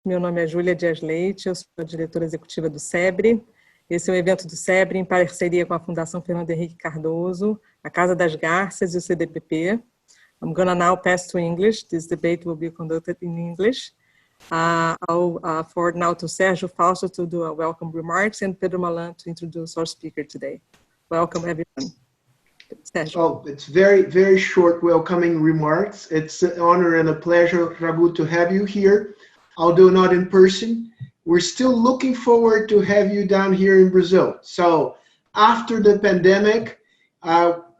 Meu nome é Júlia Dias Leite, eu sou a diretora executiva do SEBRE. Esse é um evento do SEBRE em parceria com a Fundação Fernando Henrique Cardoso, a Casa das Garças e o CDPP. I'm going to now pass to English. This debate will be conducted in English. I'll forward now to Sergio Fausto to do a welcome remarks and Pedro Malan to introduce our speaker today. Welcome, everyone. Sergio. Oh, it's very, very short welcoming remarks. It's an honor and a pleasure, Raghu, to have you here, although not in person. We're still looking forward to have you down here in Brazil. So after the pandemic,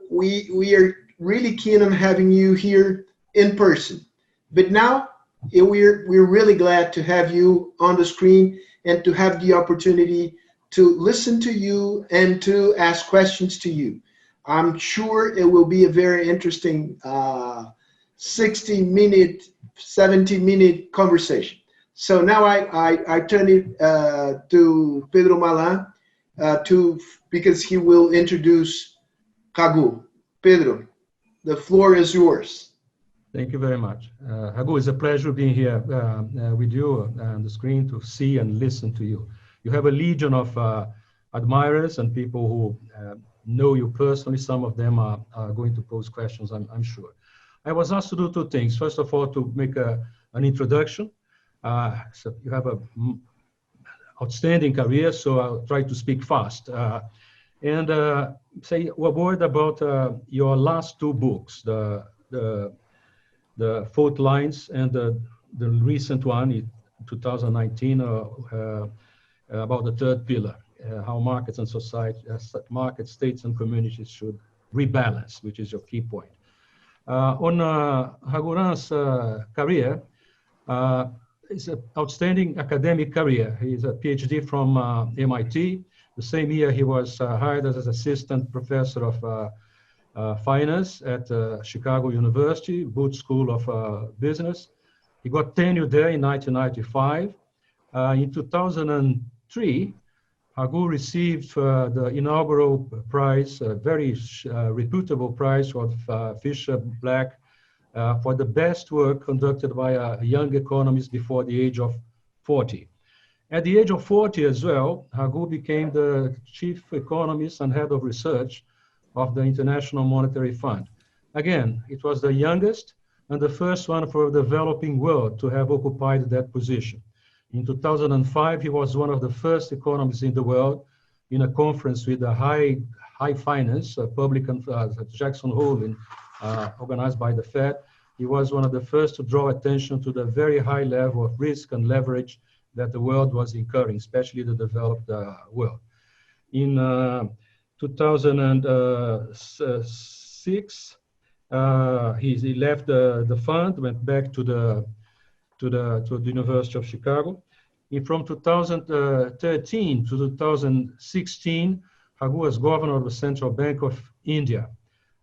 we are really keen on having you here in person. But now we're really glad to have you on the screen and to have the opportunity to listen to you and to ask questions to you. I'm sure it will be a very interesting 60-minute, 70-minute conversation. So now I turn it to Pedro Malan because he will introduce Raghu. Pedro, the floor is yours. Thank you very much. Raghu, it's a pleasure being here with you on the screen to see and listen to you. You have a legion of admirers and people who know you personally. Some of them are going to pose questions, I'm sure. I was asked to do two things. First of all, to make an introduction. So you have an outstanding career, so I'll try to speak fast. And say a word about your last two books, the Fault Lines and the recent one in 2019 about the third pillar, how markets and society, markets, states and communities should rebalance, which is your key point. On Raghuram's career, it's an outstanding academic career. He's a PhD from MIT. The same year he was hired as an assistant professor of finance at Chicago University, Booth School of Business. He got tenure there in 1995. In 2003, Raghu received the inaugural prize, a very reputable prize for Fisher Black for the best work conducted by a young economist before the age of 40. At the age of 40 as well, Raghu became the chief economist and head of research of the International Monetary Fund. Again, it was the youngest and the first one for the developing world to have occupied that position. In 2005, he was one of the first economists in the world in a conference with the high finance, public Jackson Hole, organized by the Fed. He was one of the first to draw attention to the very high level of risk and leverage that the world was incurring, especially the developed world. In 2006, he left the fund, went back to the University of Chicago. And from 2013 to 2016, Raghu was governor of the Central Bank of India,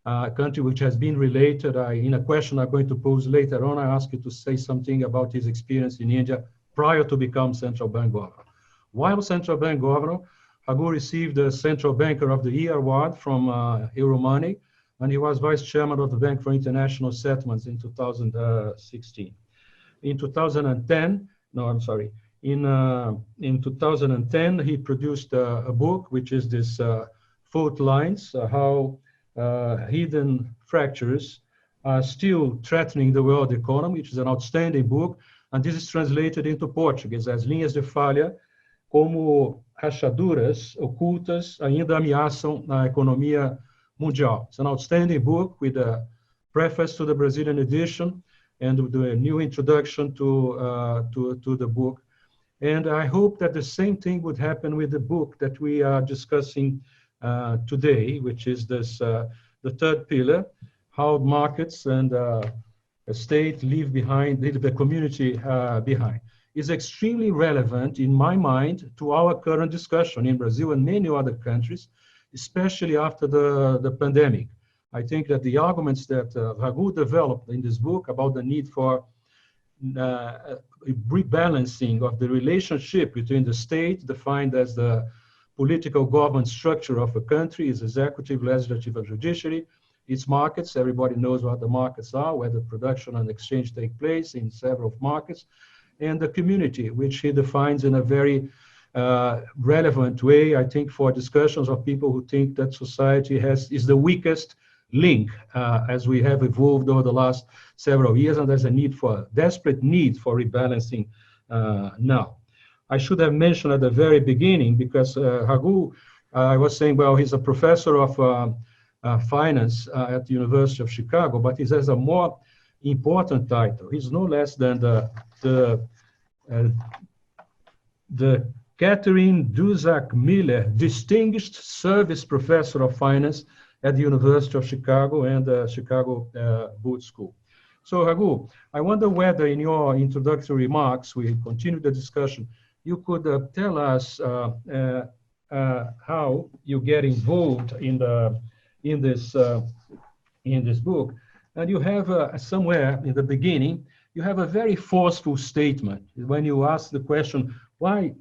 a country which has been related. In a question I'm going to pose later on, I ask you to say something about his experience in India prior to become central bank governor. While central bank governor, Raghu received the Central Banker of the Year award from Euromoney, and he was vice chairman of the Bank for International Settlements in 2016. In 2010, in 2010, he produced a book, which is this Fault Lines, how hidden fractures are still threatening the world economy, which is an outstanding book. And this is translated into Portuguese as linhas de falha, como rachaduras ocultas ainda ameaçam a economia mundial. It's an outstanding book with a preface to the Brazilian edition and with the new introduction to the book. And I hope that the same thing would happen with the book that we are discussing today, which is this, the third pillar, how markets and a state leave the community behind. Is extremely relevant in my mind to our current discussion in Brazil and many other countries, especially after the pandemic. I think that the arguments that Raghu developed in this book about the need for rebalancing of the relationship between the state, defined as the political government structure of a country, is executive, legislative, and judiciary, its markets. Everybody knows what the markets are, where the production and exchange take place in several markets. and the community, which he defines in a very relevant way, I think, for discussions of people who think that society is the weakest link as we have evolved over the last several years, and there's a desperate need for rebalancing now. I should have mentioned at the very beginning, because Raghu, I was saying, well, he's a professor of finance at the University of Chicago, but he has a more important title. He's no less than the Catherine Duzac Miller Distinguished Service Professor of Finance at the University of Chicago and the Chicago Booth School. So Raghu, I wonder whether in your introductory remarks, we continue the discussion, you could tell us how you get involved in this book. And you have somewhere in the beginning, you have a very forceful statement when you ask the question, why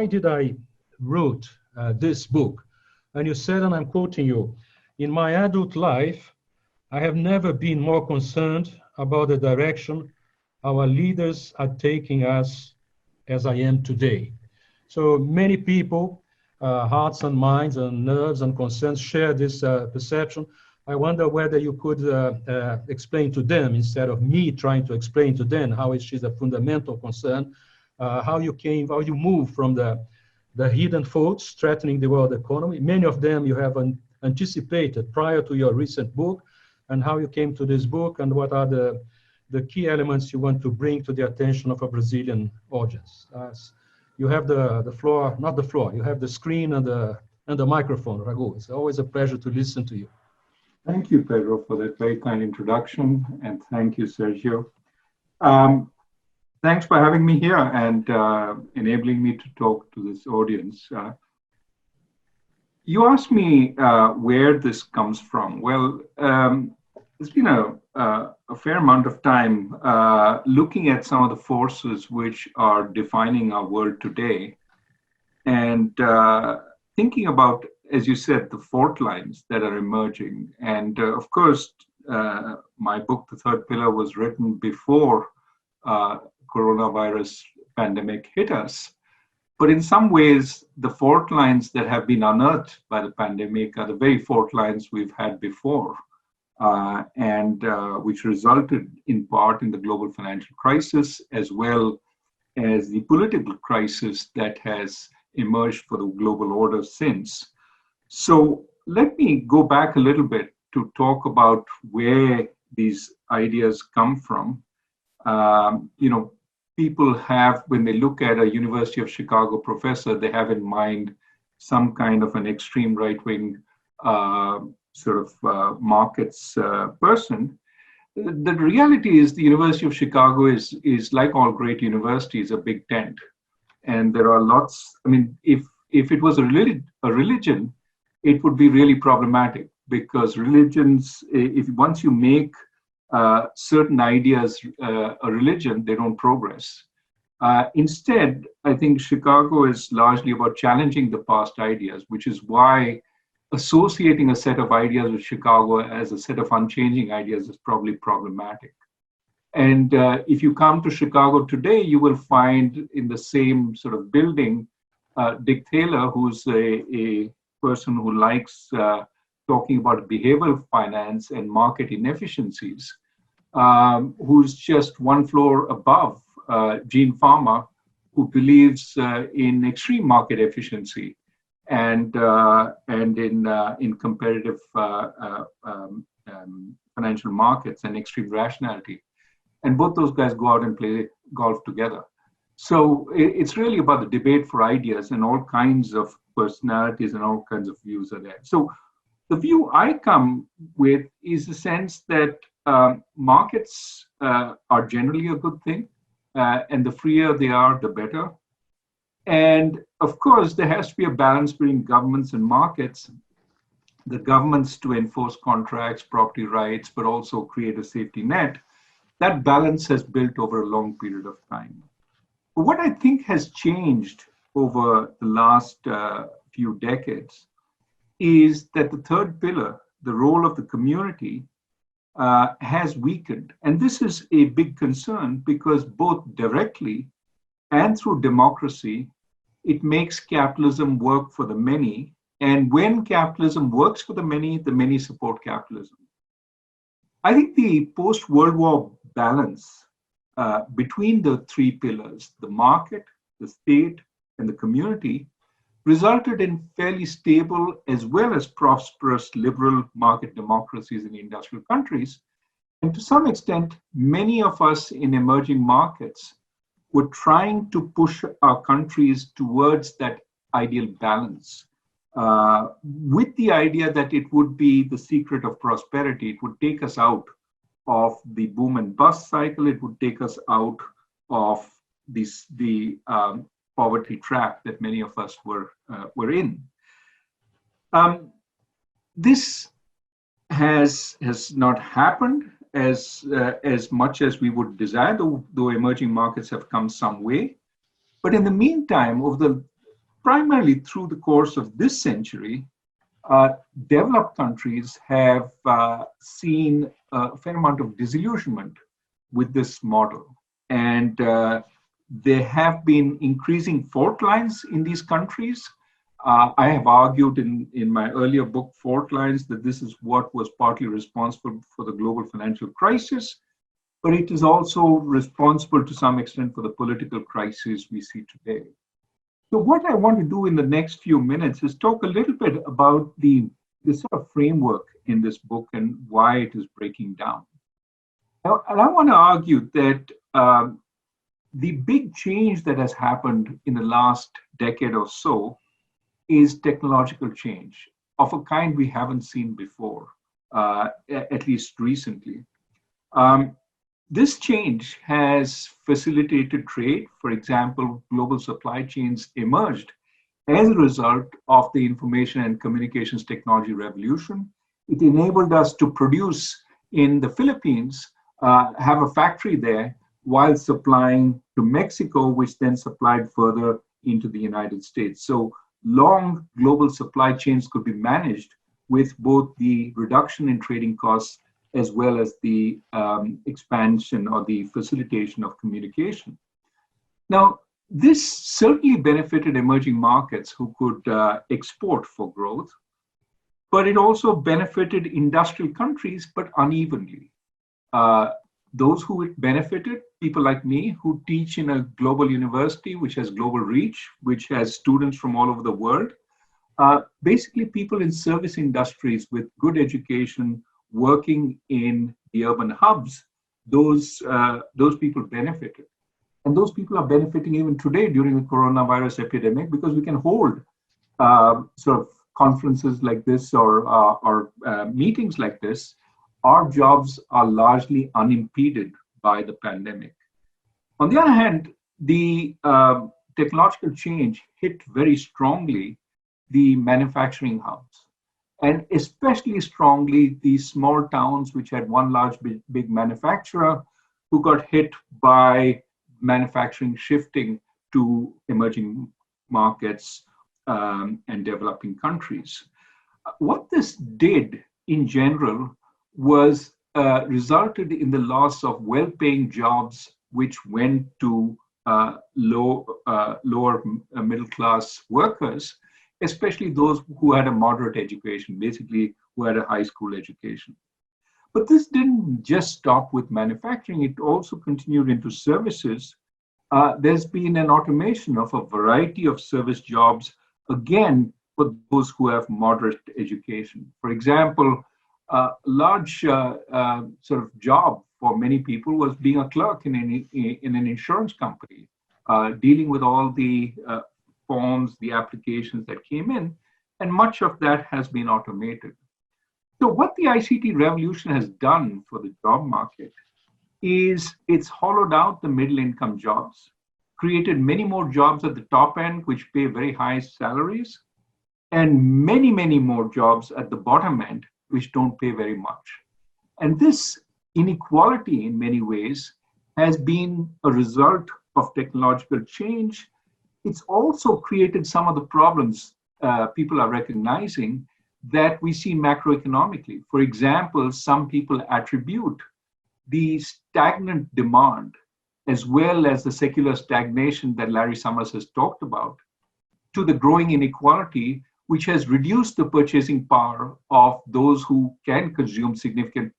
did I wrote this book? And you said, and I'm quoting you, "In my adult life, I have never been more concerned about the direction our leaders are taking us as I am today." So many people, hearts and minds and nerves and concerns share this perception. I wonder whether you could explain to them, instead of me trying to explain to them how it is a fundamental concern, how you moved from the hidden faults threatening the world economy. Many of them you have anticipated prior to your recent book, and how you came to this book, and what are the key elements you want to bring to the attention of a Brazilian audience. You have the floor, not the floor, you have the screen and the microphone, Raghu. It's always a pleasure to listen to you. Thank you, Pedro, for that very kind introduction, and thank you, Sergio. Thanks for having me here and enabling me to talk to this audience. You asked me where this comes from. Well, it's been a fair amount of time looking at some of the forces which are defining our world today, and thinking about, as you said, the fault lines that are emerging. And of course, my book, The Third Pillar, was written before coronavirus pandemic hit us. But in some ways, the fault lines that have been unearthed by the pandemic are the very fault lines we've had before, and which resulted in part in the global financial crisis, as well as the political crisis that has emerged for the global order since. So let me go back a little bit to talk about where these ideas come from. People have, when they look at a University of Chicago professor, they have in mind some kind of an extreme right-wing markets person. The reality is the University of Chicago is like all great universities, a big tent. And there are lots, if it was a religion, it would be really problematic, because religions, once you make certain ideas a religion, they don't progress. Instead, I think Chicago is largely about challenging the past ideas, which is why associating a set of ideas with Chicago as a set of unchanging ideas is probably problematic. And if you come to Chicago today, you will find in the same sort of building, Dick Taylor, who's a person who likes talking about behavioral finance and market inefficiencies, who's just one floor above Gene Farmer, who believes in extreme market efficiency and in competitive financial markets and extreme rationality. And both those guys go out and play golf together. So it's really about the debate for ideas, and all kinds of personalities and all kinds of views are there. So the view I come with is the sense that markets are generally a good thing, and the freer they are, the better. And of course, there has to be a balance between governments and markets. The governments to enforce contracts, property rights, but also create a safety net. That balance has built over a long period of time. But what I think has changed over the last few decades is that the third pillar, the role of the community, has weakened. And this is a big concern because both directly and through democracy, it makes capitalism work for the many. And when capitalism works for the many support capitalism. I think the post-World War balance between the three pillars, the market, the state, and the community, resulted in fairly stable as well as prosperous liberal market democracies in industrial countries. And to some extent, many of us in emerging markets were trying to push our countries towards that ideal balance with the idea that it would be the secret of prosperity. It would take us out of the boom and bust cycle. It would take us out of the poverty trap that many of us were in. This has not happened as much as we would desire, though emerging markets have come some way. But in the meantime, primarily through the course of this century, developed countries have seen a fair amount of disillusionment with this model. And there have been increasing fault lines in these countries. I have argued in my earlier book, Fault Lines, that this is what was partly responsible for the global financial crisis, but it is also responsible to some extent for the political crisis we see today. So what I want to do in the next few minutes is talk a little bit about the sort of framework in this book and why it is breaking down. Now, and I want to argue that the big change that has happened in the last decade or so is technological change of a kind we haven't seen before, at least recently. This change has facilitated trade. For example, global supply chains emerged as a result of the information and communications technology revolution. It enabled us to produce in the Philippines, have a factory there, while supplying to Mexico, which then supplied further into the United States. So long global supply chains could be managed with both the reduction in trading costs as well as the expansion or the facilitation of communication. Now, this certainly benefited emerging markets who could export for growth, but it also benefited industrial countries, but unevenly. Those who it benefited, people like me who teach in a global university, which has global reach, which has students from all over the world, basically people in service industries with good education, working in the urban hubs, those people benefited. And those people are benefiting even today during the coronavirus epidemic because we can hold sort of conferences like this or meetings like this. Our jobs are largely unimpeded by the pandemic. On the other hand, the technological change hit very strongly the manufacturing hubs, and especially strongly the small towns which had one large big manufacturer who got hit by manufacturing shifting to emerging markets and developing countries. What this did in general was resulted in the loss of well-paying jobs which went to lower middle-class workers, especially those who had a moderate education, basically who had a high school education. But this didn't just stop with manufacturing, it also continued into services. There's been an automation of a variety of service jobs, again, for those who have moderate education. For example, a large sort of job for many people was being a clerk in an insurance company, dealing with all the forms, the applications that came in, and much of that has been automated. So what the ICT revolution has done for the job market is it's hollowed out the middle income jobs, created many more jobs at the top end, which pay very high salaries, and many, many more jobs at the bottom end, which don't pay very much. And this inequality in many ways has been a result of technological change. It's also created some of the problems people are recognizing that we see macroeconomically. For example, some people attribute the stagnant demand as well as the secular stagnation that Larry Summers has talked about to the growing inequality, which has reduced the purchasing power of those who can consume significant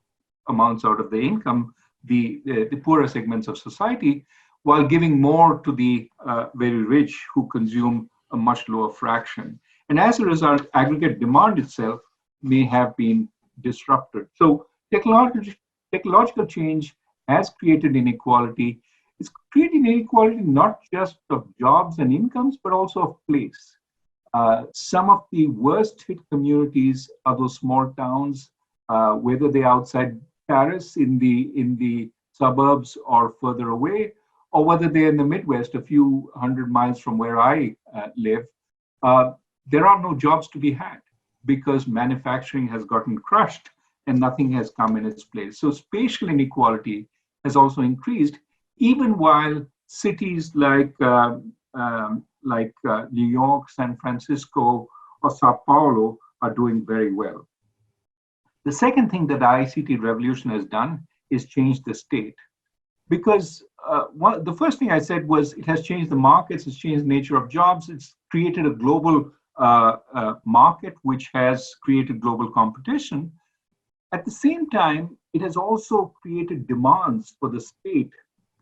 amounts out of their income, the poorer segments of society, while giving more to the very rich who consume a much lower fraction. And as a result, aggregate demand itself may have been disrupted. So technological change has created inequality. It's creating inequality not just of jobs and incomes, but also of place. Some of the worst hit communities are those small towns, whether they're outside Paris, in the suburbs or further away, or whether they're in the Midwest, a few hundred miles from where I live. There are no jobs to be had because manufacturing has gotten crushed and nothing has come in its place. So spatial inequality has also increased, even while cities like New York, San Francisco, or Sao Paulo are doing very well. The second thing that the ICT revolution has done is change the state. Because the first thing I said was it has changed the markets, it's changed the nature of jobs, it's created a global market which has created global competition. At the same time, it has also created demands for the state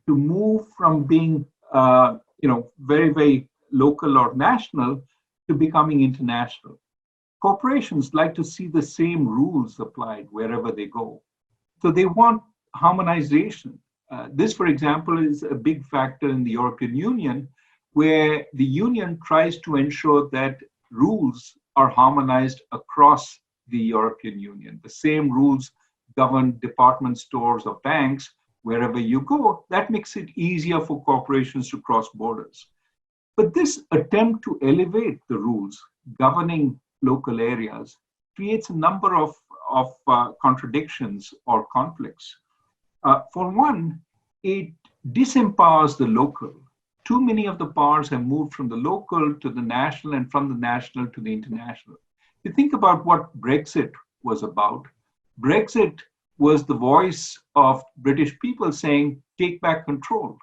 to move from being very, very local or national to becoming international. Corporations like to see the same rules applied wherever they go. So they want harmonization. This, for example, is a big factor in the European Union, where the Union tries to ensure that rules are harmonized across the European Union. The same rules govern department stores or banks wherever you go. That makes it easier for corporations to cross borders. But this attempt to elevate the rules governing local areas creates a number of contradictions or conflicts. For one, it disempowers the local. Too many of the powers have moved from the local to the national and from the national to the international. You think about what Brexit was about. Brexit was the voice of British people saying, take back control.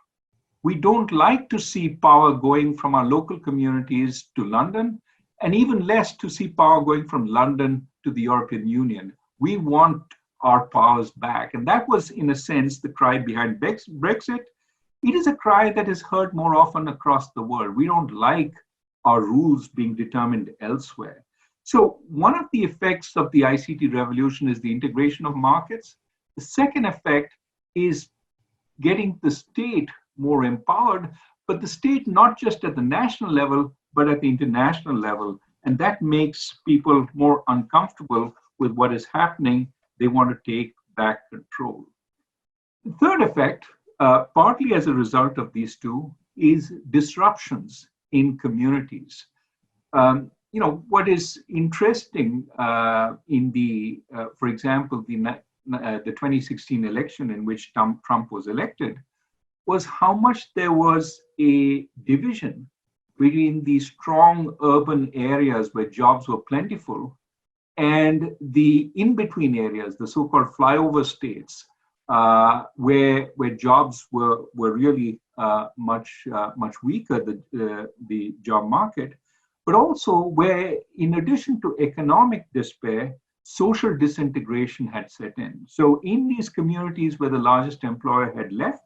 We don't like to see power going from our local communities to London, and even less to see power going from London to the European Union. We want our powers back. And that was, in a sense, the cry behind Brexit. It is a cry that is heard more often across the world. We don't like our rules being determined elsewhere. So one of the effects of the ICT revolution is the integration of markets. The second effect is getting the state more empowered, but the state not just at the national level, but at the international level. And that makes people more uncomfortable with what is happening. They want to take back control. The third effect, partly as a result of these two, is disruptions in communities. What is interesting in for example, the 2016 election in which Trump was elected, was how much there was a division between the strong urban areas where jobs were plentiful and the in-between areas, the so-called flyover states, where jobs were really much weaker, the job market, but also where, in addition to economic despair, social disintegration had set in. So in these communities where the largest employer had left,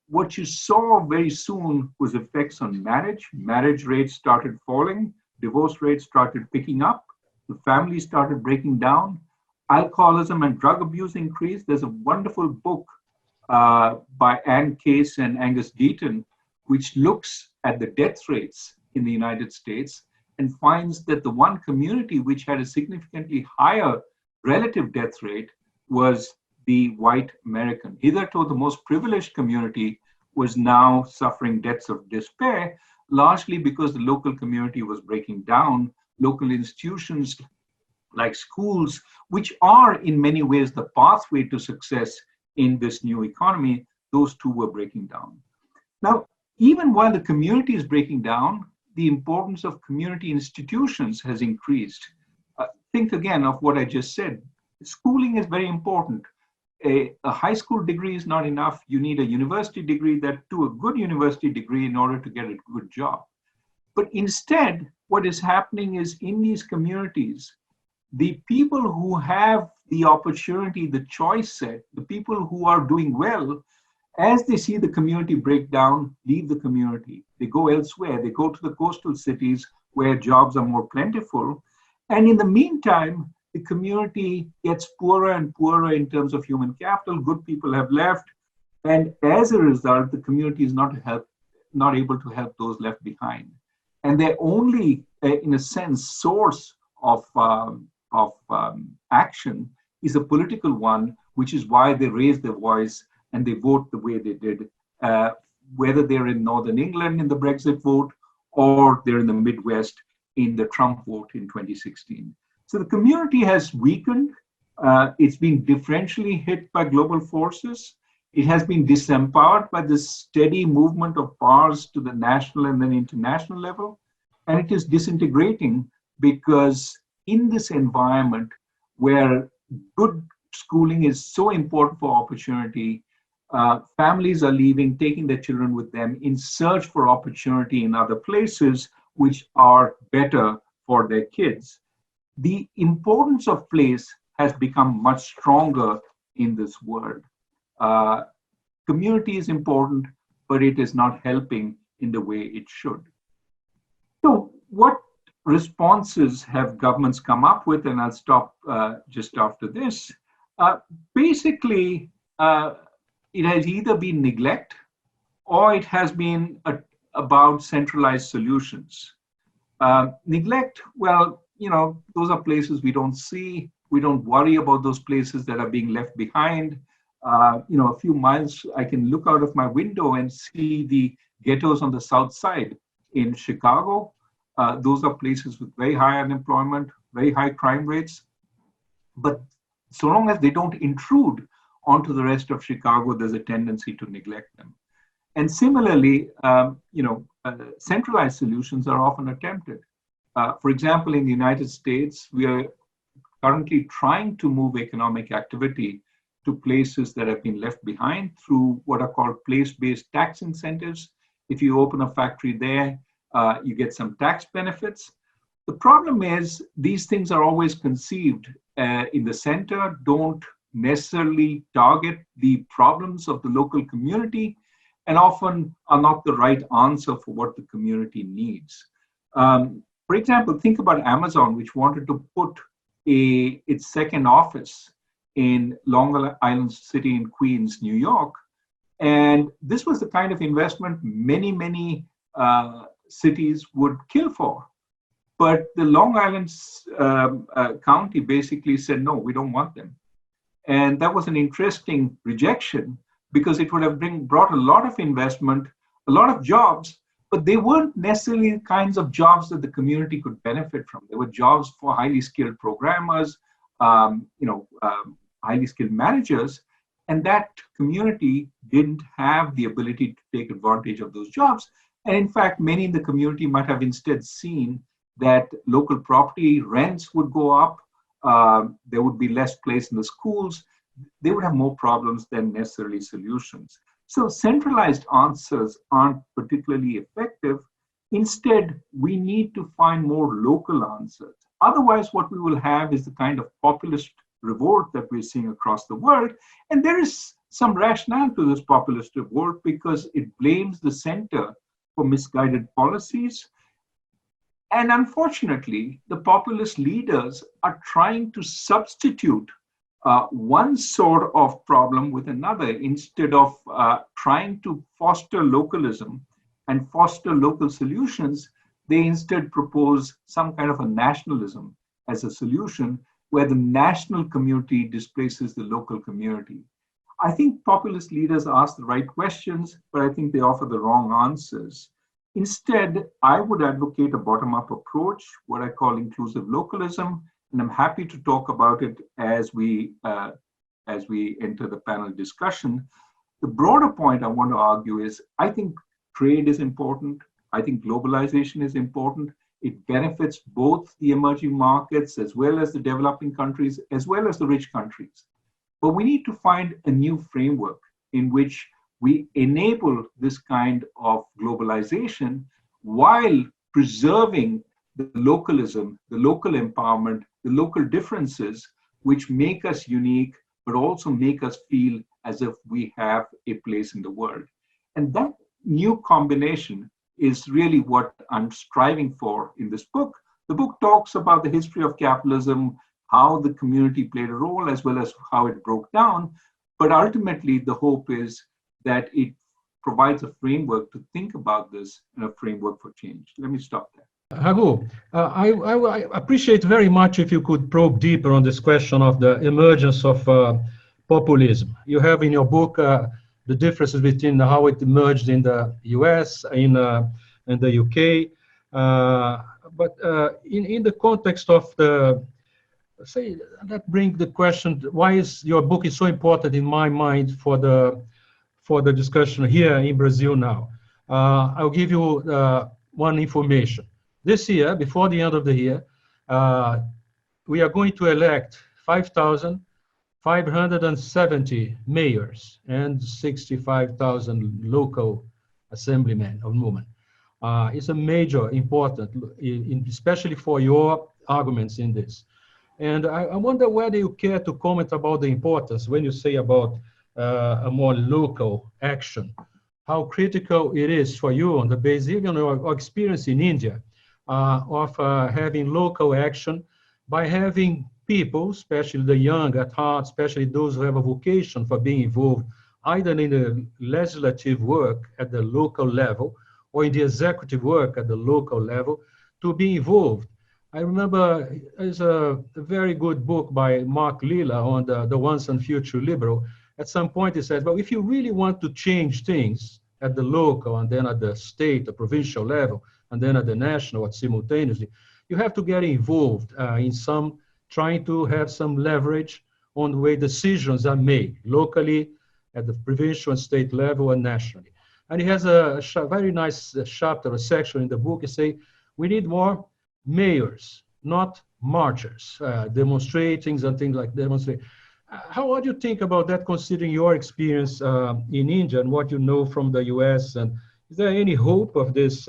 what you saw very soon was effects on marriage. Marriage rates started falling, divorce rates started picking up, the families started breaking down, alcoholism and drug abuse increased. There's a wonderful book by Ann Case and Angus Deaton, which looks at the death rates in the United States and finds that the one community which had a significantly higher relative death rate was the white American. Hitherto, the most privileged community was now suffering deaths of despair, largely because the local community was breaking down. Local institutions like schools, which are in many ways the pathway to success in this new economy, those two were breaking down. Now, even while the community is breaking down, the importance of community institutions has increased. think again of what I just said. Schooling is very important. A high school degree is not enough. You need a university degree, that to a good university degree in order to get a good job. But instead, what is happening is in these communities, the people who have the opportunity, the choice set, the people who are doing well, as they see the community break down, leave the community. They go elsewhere. They go to the coastal cities where jobs are more plentiful. And in the meantime, the community gets poorer and poorer in terms of human capital. Good people have left. And as a result, the community is not able to help those left behind. And their only, in a sense, source of action is a political one, which is why they raise their voice and they vote the way they did, whether they're in Northern England in the Brexit vote or they're in the Midwest in the Trump vote in 2016. So the community has weakened. It's been differentially hit by global forces. It has been disempowered by the steady movement of powers to the national and then international level. And it is disintegrating because in this environment where good schooling is so important for opportunity, families are leaving, taking their children with them in search for opportunity in other places which are better for their kids. The importance of place has become much stronger in this world. Community is important, but it is not helping in the way it should. So what responses have governments come up with? And I'll stop just after this. Basically, it has either been neglect or it has been about centralized solutions. Neglect, well, you know, those are places we don't see. We don't worry about those places that are being left behind. You know, a few miles, I can look out of my window and see the ghettos on the south side in Chicago. Those are places with very high unemployment, very high crime rates. But so long as they don't intrude onto the rest of Chicago, there's a tendency to neglect them. And similarly, centralized solutions are often attempted. For example, in the United States, we are currently trying to move economic activity to places that have been left behind through what are called place-based tax incentives. If you open a factory there, you get some tax benefits. The problem is these things are always conceived in the center, don't necessarily target the problems of the local community, and often are not the right answer for what the community needs. For example, think about Amazon, which wanted to put its second office in Long Island City in Queens, New York. And this was the kind of investment many cities would kill for. But the Long Island County basically said, no, we don't want them. And that was an interesting rejection because it would have brought a lot of investment, a lot of jobs, but they weren't necessarily the kinds of jobs that the community could benefit from. They were jobs for highly skilled programmers, highly skilled managers, and that community didn't have the ability to take advantage of those jobs. And in fact, many in the community might have instead seen that local property rents would go up, there would be less place in the schools, they would have more problems than necessarily solutions. So centralized answers aren't particularly effective. Instead, we need to find more local answers. Otherwise, what we will have is the kind of populist revolt that we're seeing across the world. And there is some rationale to this populist revolt because it blames the center for misguided policies. And unfortunately, the populist leaders are trying to substitute one sort of problem with another instead of trying to foster localism and foster local solutions. They instead propose some kind of a nationalism as a solution where the national community displaces the local community. I think populist leaders ask the right questions, but I think they offer the wrong answers. Instead, I would advocate a bottom-up approach, what I call inclusive localism, and I'm happy to talk about it as we enter the panel discussion. The broader point I want to argue is, I think trade is important. I think globalization is important. It benefits both the emerging markets as well as the developing countries, as well as the rich countries. But we need to find a new framework in which we enable this kind of globalization while preserving the localism, the local empowerment, the local differences, which make us unique, but also make us feel as if we have a place in the world. And that new combination is really what I'm striving for in this book. The book talks about the history of capitalism, how the community played a role, as well as how it broke down. But ultimately, the hope is that it provides a framework to think about this and a framework for change. Let me stop there. Raghu, I appreciate very much if you could probe deeper on this question of the emergence of populism. You have in your book the differences between how it emerged in the US, in the UK, but in the context of the, say, that brings the question, why is your book is so important in my mind for the discussion here in Brazil now. I'll give you one information. This year, before the end of the year, we are going to elect 5,570 mayors and 65,000 local assemblymen and women. It's a major important, especially for your arguments in this. And I wonder whether you care to comment about the importance when you say about a more local action, how critical it is for you on the basis, even your experience in India, of having local action by having people, especially the young at heart, especially those who have a vocation for being involved either in the legislative work at the local level or in the executive work at the local level, to be involved. I remember there's a very good book by Mark Lilla on the Once and Future Liberal. At some point he says, well, if you really want to change things at the local and then at the state, the provincial level, and then at the national simultaneously, you have to get involved in some, trying to have some leverage on the way decisions are made locally, at the provincial and state level, and nationally. And he has a very nice chapter, a section in the book. He says, we need more mayors, not marchers, demonstrating and things like demonstrate. How do you think about that, considering your experience in India and what you know from the US? And is there any hope of this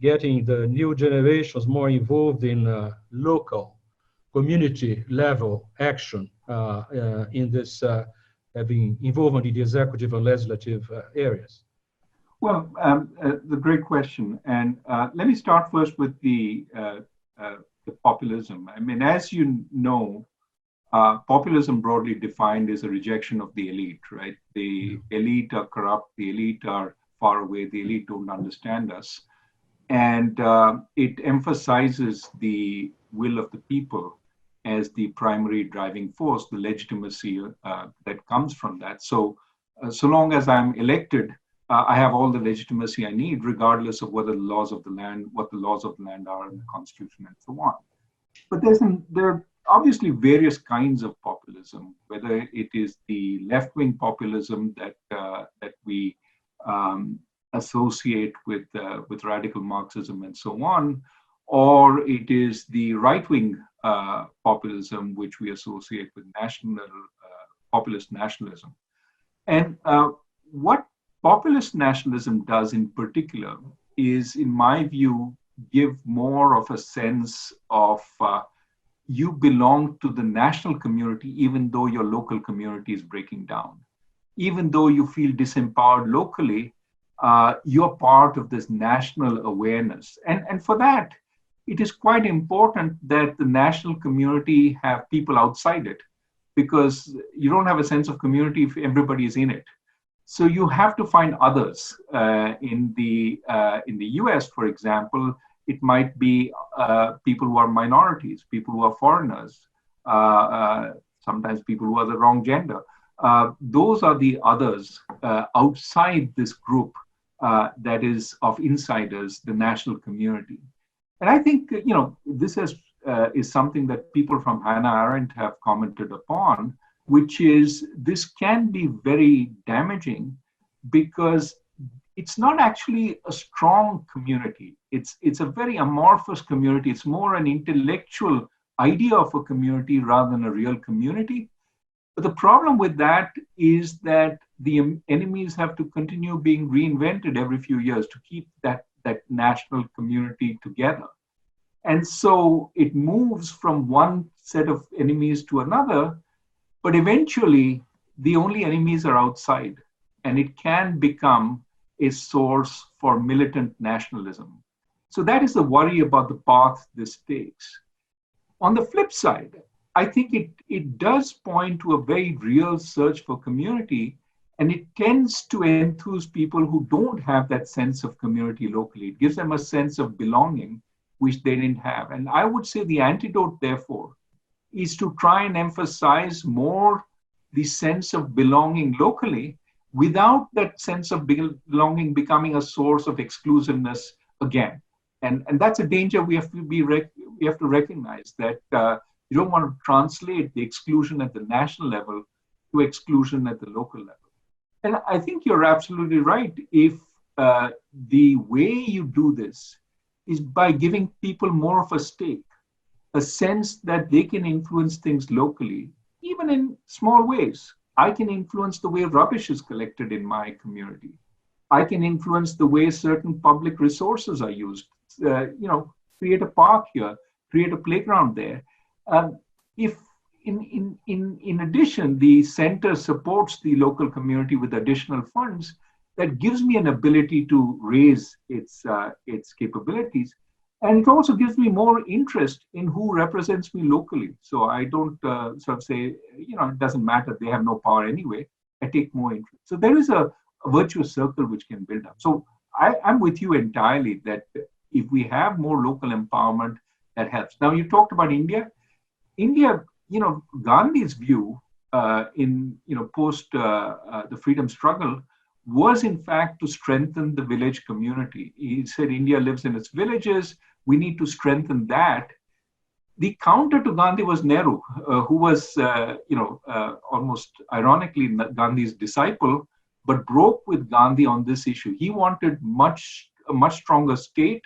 getting the new generations more involved in local community level action in this having involvement in the executive and legislative areas? Well, the great question. And let me start first with the populism. I mean, as you know, populism broadly defined is a rejection of the elite, right? The elite are corrupt, the elite are far away, the elite don't understand us. And it emphasizes the will of the people as the primary driving force, the legitimacy that comes from that. So, so long as I'm elected, I have all the legitimacy I need, regardless of whether the laws of the land, what the laws of the land are in the Constitution and so on. But there are obviously various kinds of populism, whether it is the left-wing populism that we associate with radical Marxism and so on, or it is the right-wing populism which we associate with populist nationalism. And what populist nationalism does in particular is, in my view, give more of a sense of you belong to the national community, even though your local community is breaking down. Even though you feel disempowered locally, you're part of this national awareness. And for that, it is quite important that the national community have people outside it, because you don't have a sense of community if everybody is in it. So you have to find others. In the US, for example, it might be people who are minorities, people who are foreigners, sometimes people who are the wrong gender. Those are the others outside this group that is of insiders, the national community. And I think, you know, this is something that people from Hannah Arendt have commented upon, which is this can be very damaging, because it's not actually a strong community. It's a very amorphous community. It's more an intellectual idea of a community rather than a real community. But the problem with that is that the enemies have to continue being reinvented every few years to keep that national community together. And so it moves from one set of enemies to another, but eventually the only enemies are outside, and it can become a source for militant nationalism. So that is the worry about the path this takes. On the flip side, I think it does point to a very real search for community, and it tends to enthuse people who don't have that sense of community locally. It gives them a sense of belonging, which they didn't have. And I would say the antidote, therefore, is to try and emphasize more the sense of belonging locally, without that sense of belonging becoming a source of exclusiveness again. And that's a danger we have to recognize, that you don't want to translate the exclusion at the national level to exclusion at the local level. And I think you're absolutely right. If the way you do this is by giving people more of a stake, a sense that they can influence things locally, even in small ways. I can influence the way rubbish is collected in my community. I can influence the way certain public resources are used. Create a park here, create a playground there. If in addition, the center supports the local community with additional funds, that gives me an ability to raise its capabilities. And it also gives me more interest in who represents me locally. So I don't sort of say, it doesn't matter, they have no power anyway. I take more interest. So there is a virtuous circle which can build up. So I'm with you entirely that if we have more local empowerment, that helps. Now, you talked about India. India, Gandhi's view in post the freedom struggle was in fact to strengthen the village community. He said India lives in its villages, we need to strengthen that. The counter to Gandhi was Nehru, who was almost ironically Gandhi's disciple, but broke with Gandhi on this issue. He wanted a much stronger state,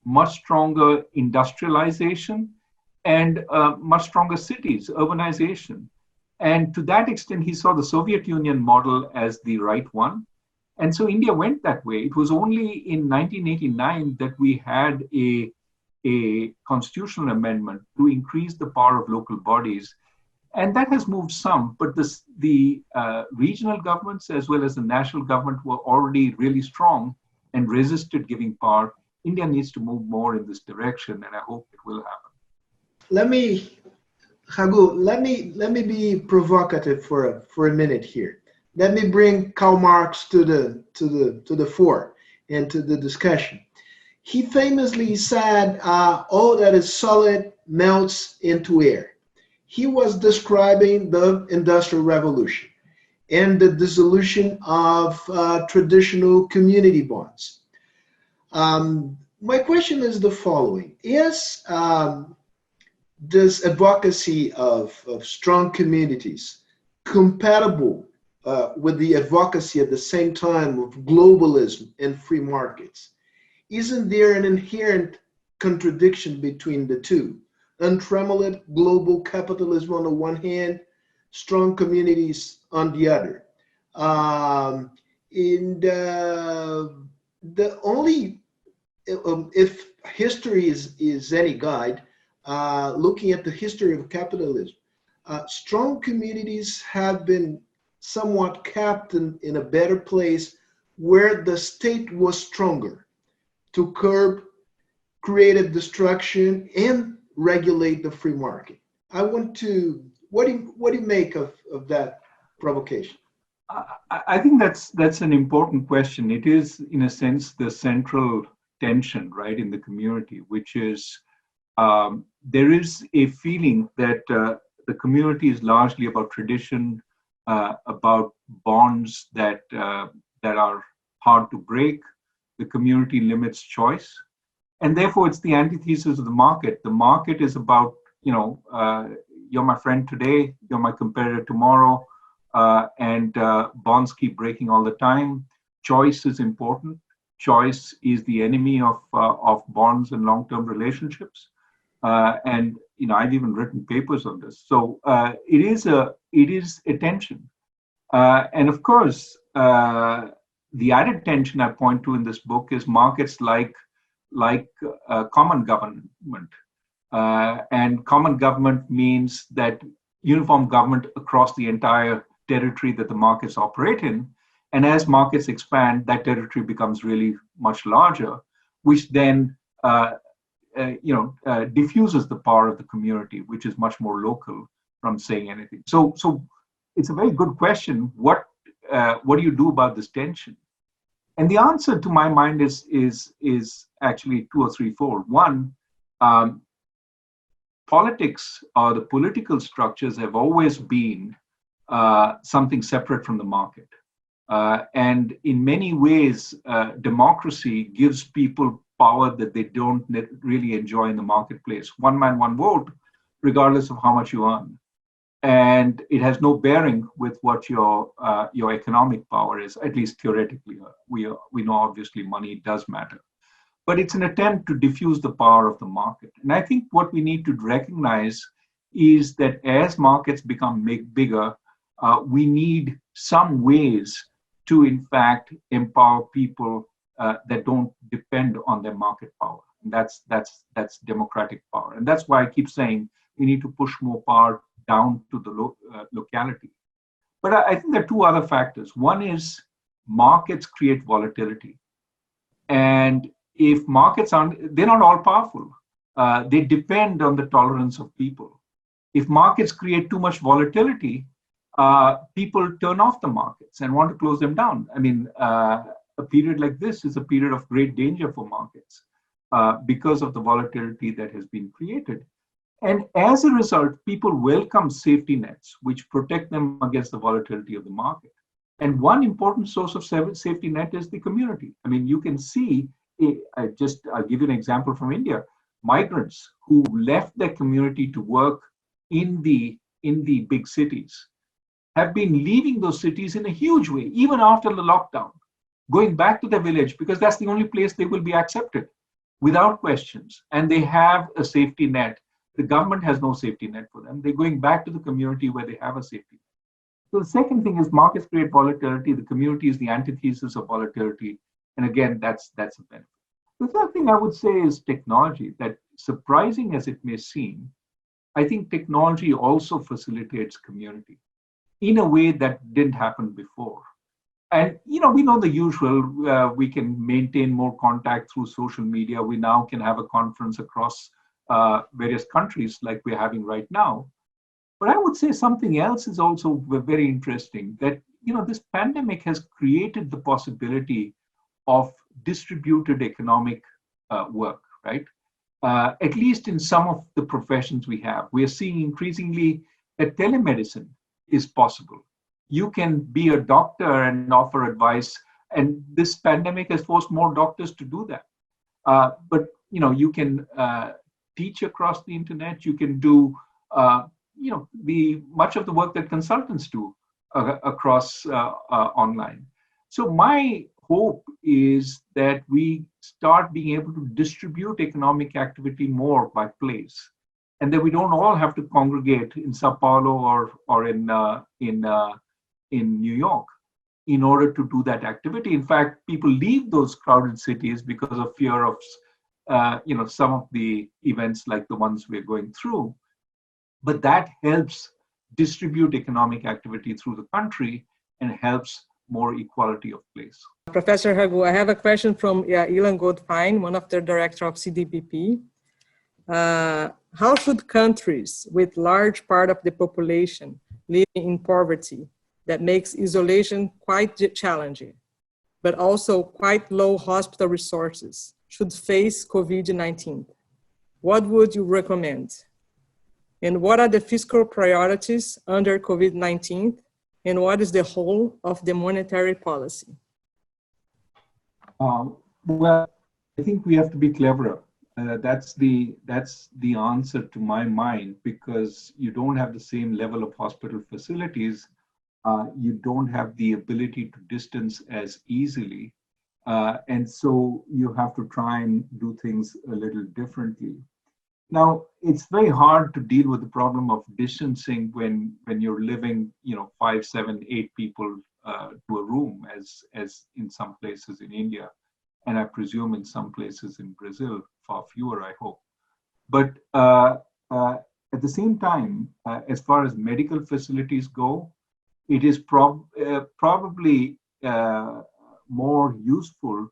much stronger industrialization, and much stronger cities, urbanization. And to that extent, he saw the Soviet Union model as the right one. And so India went that way. It was only in 1989 that we had a constitutional amendment to increase the power of local bodies. And that has moved some, but the regional governments as well as the national government were already really strong and resisted giving power. India needs to move more in this direction, and I hope it will happen. Let me be provocative for a minute here. Let me bring Karl Marx to the fore and to the discussion. He famously said, all that is solid melts into air. He was describing the Industrial Revolution and the dissolution of traditional community bonds. My question is the following. Is this advocacy of strong communities compatible with the advocacy at the same time of globalism and free markets? Isn't there an inherent contradiction between the two? Untrammeled global capitalism on the one hand, strong communities on the other. The only, if history is any guide, looking at the history of capitalism, strong communities have been somewhat kept in a better place where the state was stronger to curb creative destruction and regulate the free market. I want to, what do you make of that provocation? I think that's an important question. It is, in a sense, the central tension, right, in the community, which is there is a feeling that the community is largely about tradition, about bonds that are hard to break. The community limits choice. And therefore, it's the antithesis of the market. The market is about, you're my friend today, you're my competitor tomorrow, and bonds keep breaking all the time. choice is important. Choice is the enemy of bonds and long-term relationships. And I've even written papers on this. So it is a tension. And of course, the added tension I point to in this book is markets like common government. And common government means that uniform government across the entire territory that the markets operate in. And as markets expand, that territory becomes really much larger, which then diffuses the power of the community, which is much more local from saying anything. So it's a very good question. What do you do about this tension? And the answer, to my mind, is actually two or threefold. One, politics or the political structures have always been something separate from the market. And in many ways, democracy gives people power that they don't really enjoy in the marketplace. One man, one vote, regardless of how much you earn. And it has no bearing with what your economic power is, at least theoretically. We know obviously money does matter. But it's an attempt to diffuse the power of the market. And I think what we need to recognize is that as markets become bigger, we need some ways to, in fact, empower people that don't depend on their market power. And that's democratic power. And that's why I keep saying we need to push more power down to the locality. But I think there are two other factors. One is markets create volatility. And if markets they're not all powerful. They depend on the tolerance of people. If markets create too much volatility, people turn off the markets and want to close them down. I mean, a period like this is a period of great danger for markets because of the volatility that has been created. And as a result, people welcome safety nets, which protect them against the volatility of the market. And one important source of safety net is the community. I mean, you can see, I'll give you an example from India. Migrants who left their community to work in the big cities have been leaving those cities in a huge way, even after the lockdown, going back to their village because that's the only place they will be accepted without questions. And they have a safety net. The government has no safety net for them. They're going back to the community where they have a safety net. So the second thing is markets create volatility. The community is the antithesis of volatility. And again, that's a benefit. The third thing I would say is technology, that surprising as it may seem, I think technology also facilitates community in a way that didn't happen before. And, we know the usual, we can maintain more contact through social media. We now can have a conference across various countries like we're having right now. But I would say something else is also very interesting, that, this pandemic has created the possibility of distributed economic work, right? At least in some of the professions we have. We are seeing increasingly that telemedicine is possible. You can be a doctor and offer advice, and this pandemic has forced more doctors to do that. But you can teach across the internet. You can do much of the work that consultants do across online. So my hope is that we start being able to distribute economic activity more by place, and that we don't all have to congregate in Sao Paulo or in New York in order to do that activity. In fact, people leave those crowded cities because of fear of some of the events like the ones we're going through. But that helps distribute economic activity through the country and helps more equality of place. Professor Raghu, I have a question from Ilan Goldfein, one of the director of CDPP. How should countries with large part of the population living in poverty that makes isolation quite challenging, but also quite low hospital resources, should face COVID-19? What would you recommend? And what are the fiscal priorities under COVID-19? And what is the whole of the monetary policy? Well, I think we have to be cleverer. That's the answer to my mind, because you don't have the same level of hospital facilities you don't have the ability to distance as easily. And so you have to try and do things a little differently. Now, it's very hard to deal with the problem of distancing when you're living, 5, 7, 8 people to a room, as in some places in India, and I presume in some places in Brazil, far fewer, I hope. But at the same time, as far as medical facilities go, it is probably more useful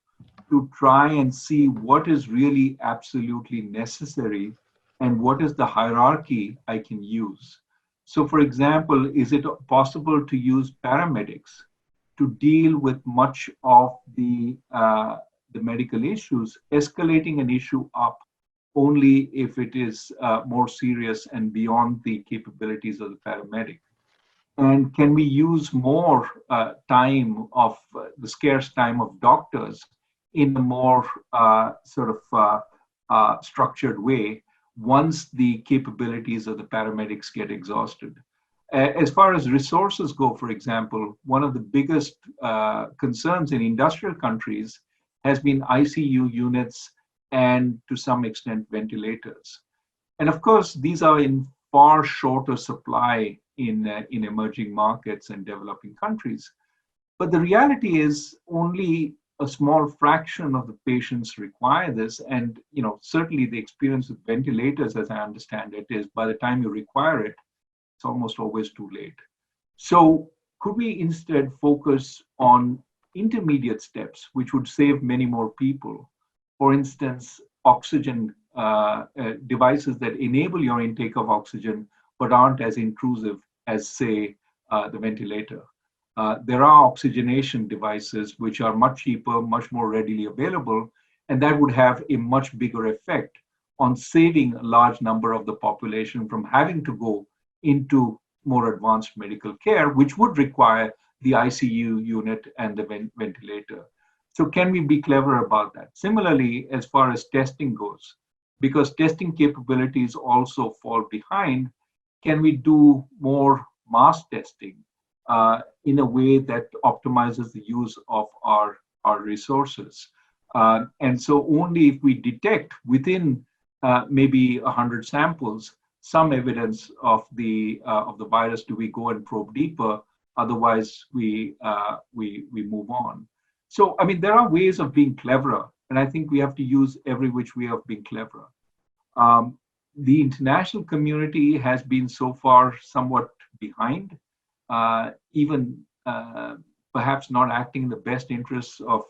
to try and see what is really absolutely necessary and what is the hierarchy I can use. So for example, is it possible to use paramedics to deal with much of the medical issues, escalating an issue up only if it is more serious and beyond the capabilities of the paramedic? And can we use more time of the scarce time of doctors in a more structured way once the capabilities of the paramedics get exhausted? As far as resources go, for example, one of the biggest concerns in industrial countries has been ICU units and to some extent ventilators. And of course, these are in far shorter supply in emerging markets and developing countries. But the reality is only a small fraction of the patients require this. And certainly the experience with ventilators, as I understand it, is by the time you require it, it's almost always too late. So could we instead focus on intermediate steps, which would save many more people? For instance, oxygen devices that enable your intake of oxygen, but aren't as intrusive as, say, the ventilator. There are oxygenation devices which are much cheaper, much more readily available, and that would have a much bigger effect on saving a large number of the population from having to go into more advanced medical care, which would require the ICU unit and the ventilator. So can we be clever about that? Similarly, as far as testing goes, because testing capabilities also fall behind, can we do more mass testing in a way that optimizes the use of our resources? And so only if we detect within maybe 100 samples some evidence of the virus do we go and probe deeper. Otherwise, we move on. So, I mean, there are ways of being cleverer, and I think we have to use every which way of being cleverer. The international community has been so far somewhat behind, even perhaps not acting in the best interests of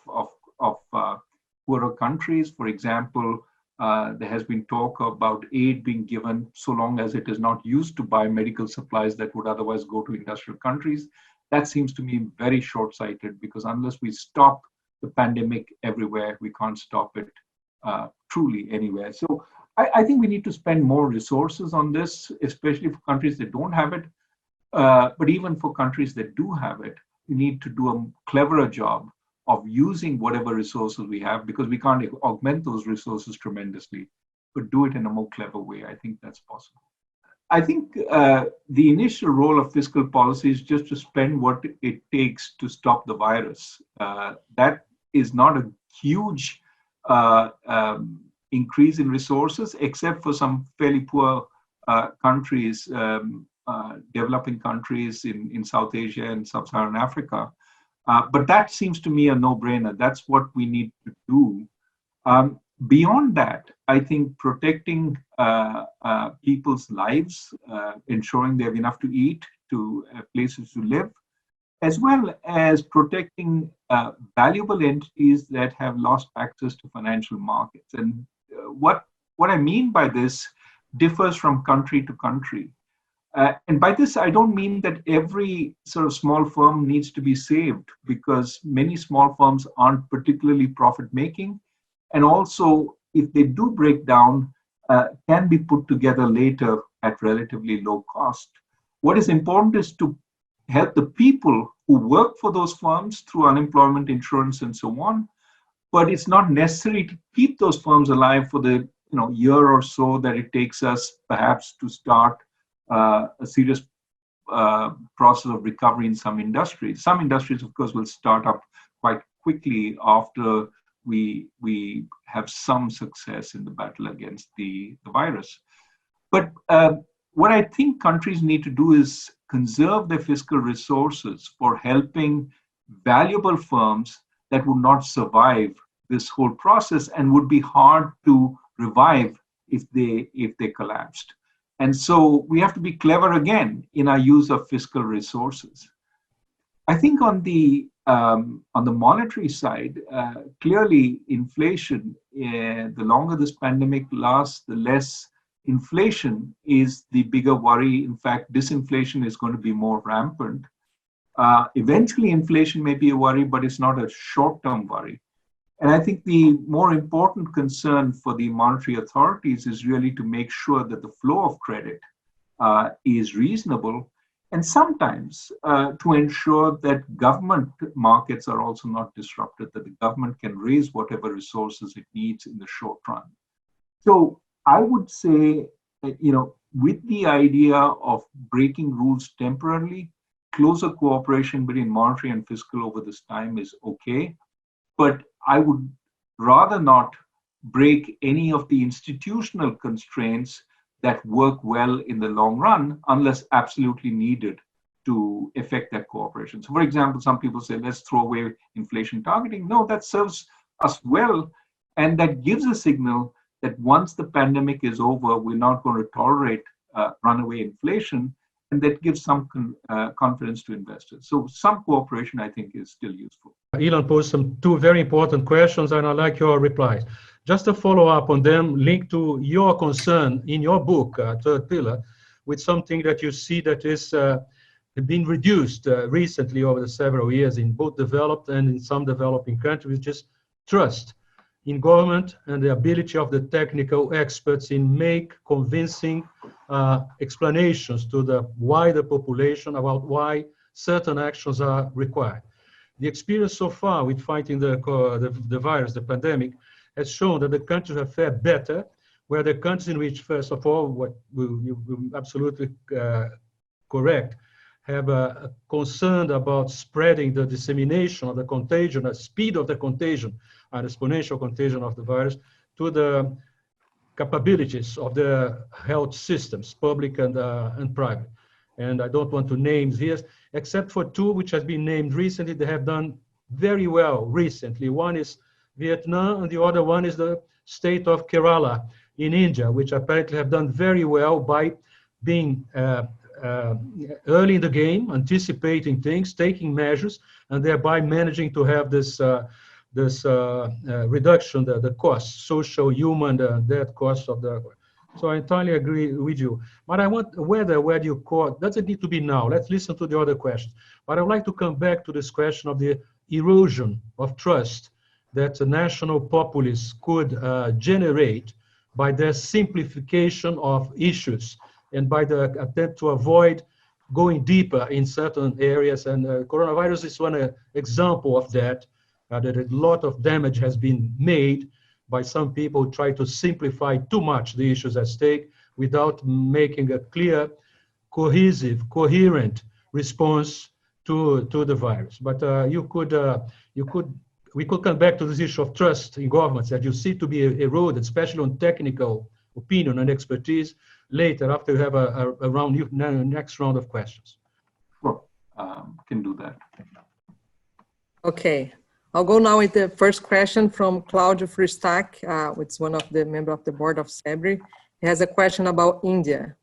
poorer countries. For example, there has been talk about aid being given so long as it is not used to buy medical supplies that would otherwise go to industrial countries. That seems to me very short-sighted, because unless we stop the pandemic everywhere, we can't stop it truly anywhere. So I think we need to spend more resources on this, especially for countries that don't have it. But even for countries that do have it, we need to do a cleverer job of using whatever resources we have, because we can't augment those resources tremendously, but do it in a more clever way. I think that's possible. I think the initial role of fiscal policy is just to spend what it takes to stop the virus. That is not a huge increase in resources, except for some fairly poor countries, developing countries in South Asia and Sub-Saharan Africa. But that seems to me a no-brainer. That's what we need to do. Beyond that, I think protecting people's lives, ensuring they have enough to eat, to places to live, as well as protecting valuable entities that have lost access to financial markets. And what I mean by this differs from country to country. And by this, I don't mean that every sort of small firm needs to be saved, because many small firms aren't particularly profit-making. And also, if they do break down, can be put together later at relatively low cost. What is important is to help the people who work for those firms through unemployment insurance and so on. But it's not necessary to keep those firms alive for the year or so that it takes us perhaps to start a serious process of recovery in some industries. Some industries, of course, will start up quite quickly after we have some success in the battle against the virus. But what I think countries need to do is conserve their fiscal resources for helping valuable firms that would not survive this whole process and would be hard to revive if they collapsed. And so we have to be clever again in our use of fiscal resources. I think on the monetary side, clearly inflation, the longer this pandemic lasts, the less inflation is the bigger worry. In fact, disinflation is going to be more rampant. Eventually, inflation may be a worry, but it's not a short-term worry. And I think the more important concern for the monetary authorities is really to make sure that the flow of credit is reasonable, and sometimes to ensure that government markets are also not disrupted, that the government can raise whatever resources it needs in the short run. So I would say, with the idea of breaking rules temporarily, closer cooperation between monetary and fiscal over this time is okay. But I would rather not break any of the institutional constraints that work well in the long run unless absolutely needed to effect that cooperation. So for example, some people say, let's throw away inflation targeting. No, that serves us well. And that gives a signal that once the pandemic is over, we're not going to tolerate runaway inflation. And that gives some confidence to investors. So some cooperation, I think, is still useful. Elon posed two very important questions, and I'd like your replies. Just to follow up on them, linked to your concern in your book, Third Pillar, with something that you see that is been reduced recently over the several years in both developed and in some developing countries, which is trust in government and the ability of the technical experts in make convincing explanations to the wider population about why certain actions are required. The experience so far with fighting the virus, the pandemic, has shown that the countries have fared better, where the countries in which, first of all, what you absolutely correct, have a concern about spreading the dissemination of the contagion, the speed of the contagion, and exponential contagion of the virus, to the capabilities of the health systems, public and private. And I don't want to name here, except for two which has been named recently. They have done very well recently. One is Vietnam, and the other one is the state of Kerala in India, which apparently have done very well by being early in the game, anticipating things, taking measures, and thereby managing to have this reduction, the costs, social, human, death costs of the. So I entirely agree with you. But I want where do you call, doesn't need to be now. Let's listen to the other questions. But I'd like to come back to this question of the erosion of trust that the national populists could generate by their simplification of issues and by the attempt to avoid going deeper in certain areas. And coronavirus is one example of that. That a lot of damage has been made by some people who try to simplify too much the issues at stake without making a clear, cohesive, coherent response to the virus. But we could come back to this issue of trust in governments that you see to be eroded, especially on technical opinion and expertise later after we have a next round of questions. Sure, can do that. Okay. I'll go now with the first question from Claudio Fristac, which is one of the members of the board of SEBRI. He has a question about India.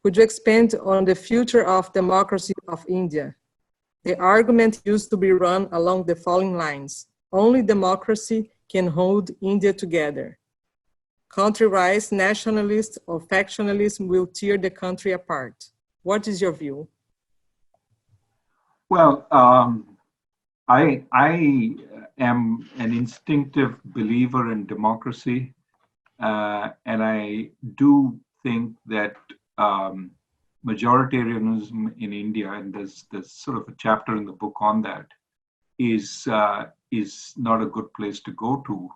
Could you expand on the future of democracy of India? The argument used to be run along the following lines. Only democracy can hold India together. Country-wise nationalism or factionalism will tear the country apart. What is your view? Well, I am an instinctive believer in democracy, and I do think that majoritarianism in India, and there's sort of a chapter in the book on that, is not a good place to go to.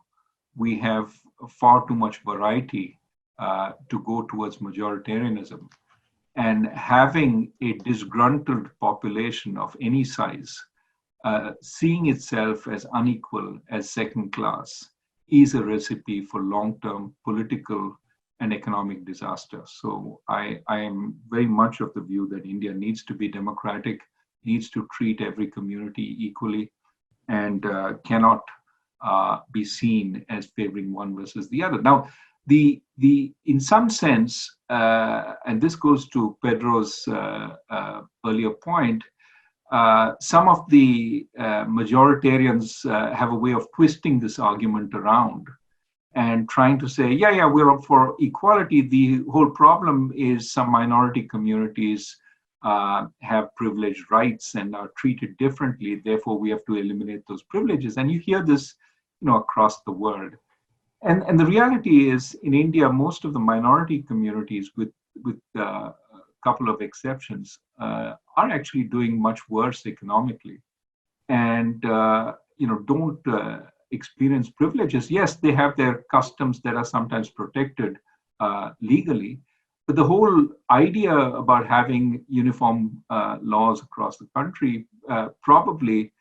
We have far too much variety to go towards majoritarianism. And having a disgruntled population of any size, seeing itself as unequal, as second class, is a recipe for long-term political and economic disaster. So I am very much of the view that India needs to be democratic, needs to treat every community equally, and cannot be seen as favoring one versus the other. Now, in some sense, and this goes to Pedro's earlier point, some of the majoritarians have a way of twisting this argument around and trying to say, yeah, we're up for equality. The whole problem is some minority communities have privileged rights and are treated differently. Therefore, we have to eliminate those privileges. And you hear this, across the world. And the reality is, in India, most of the minority communities, with a couple of exceptions, are actually doing much worse economically, and don't experience privileges. Yes, they have their customs that are sometimes protected legally, but the whole idea about having uniform laws across the country probably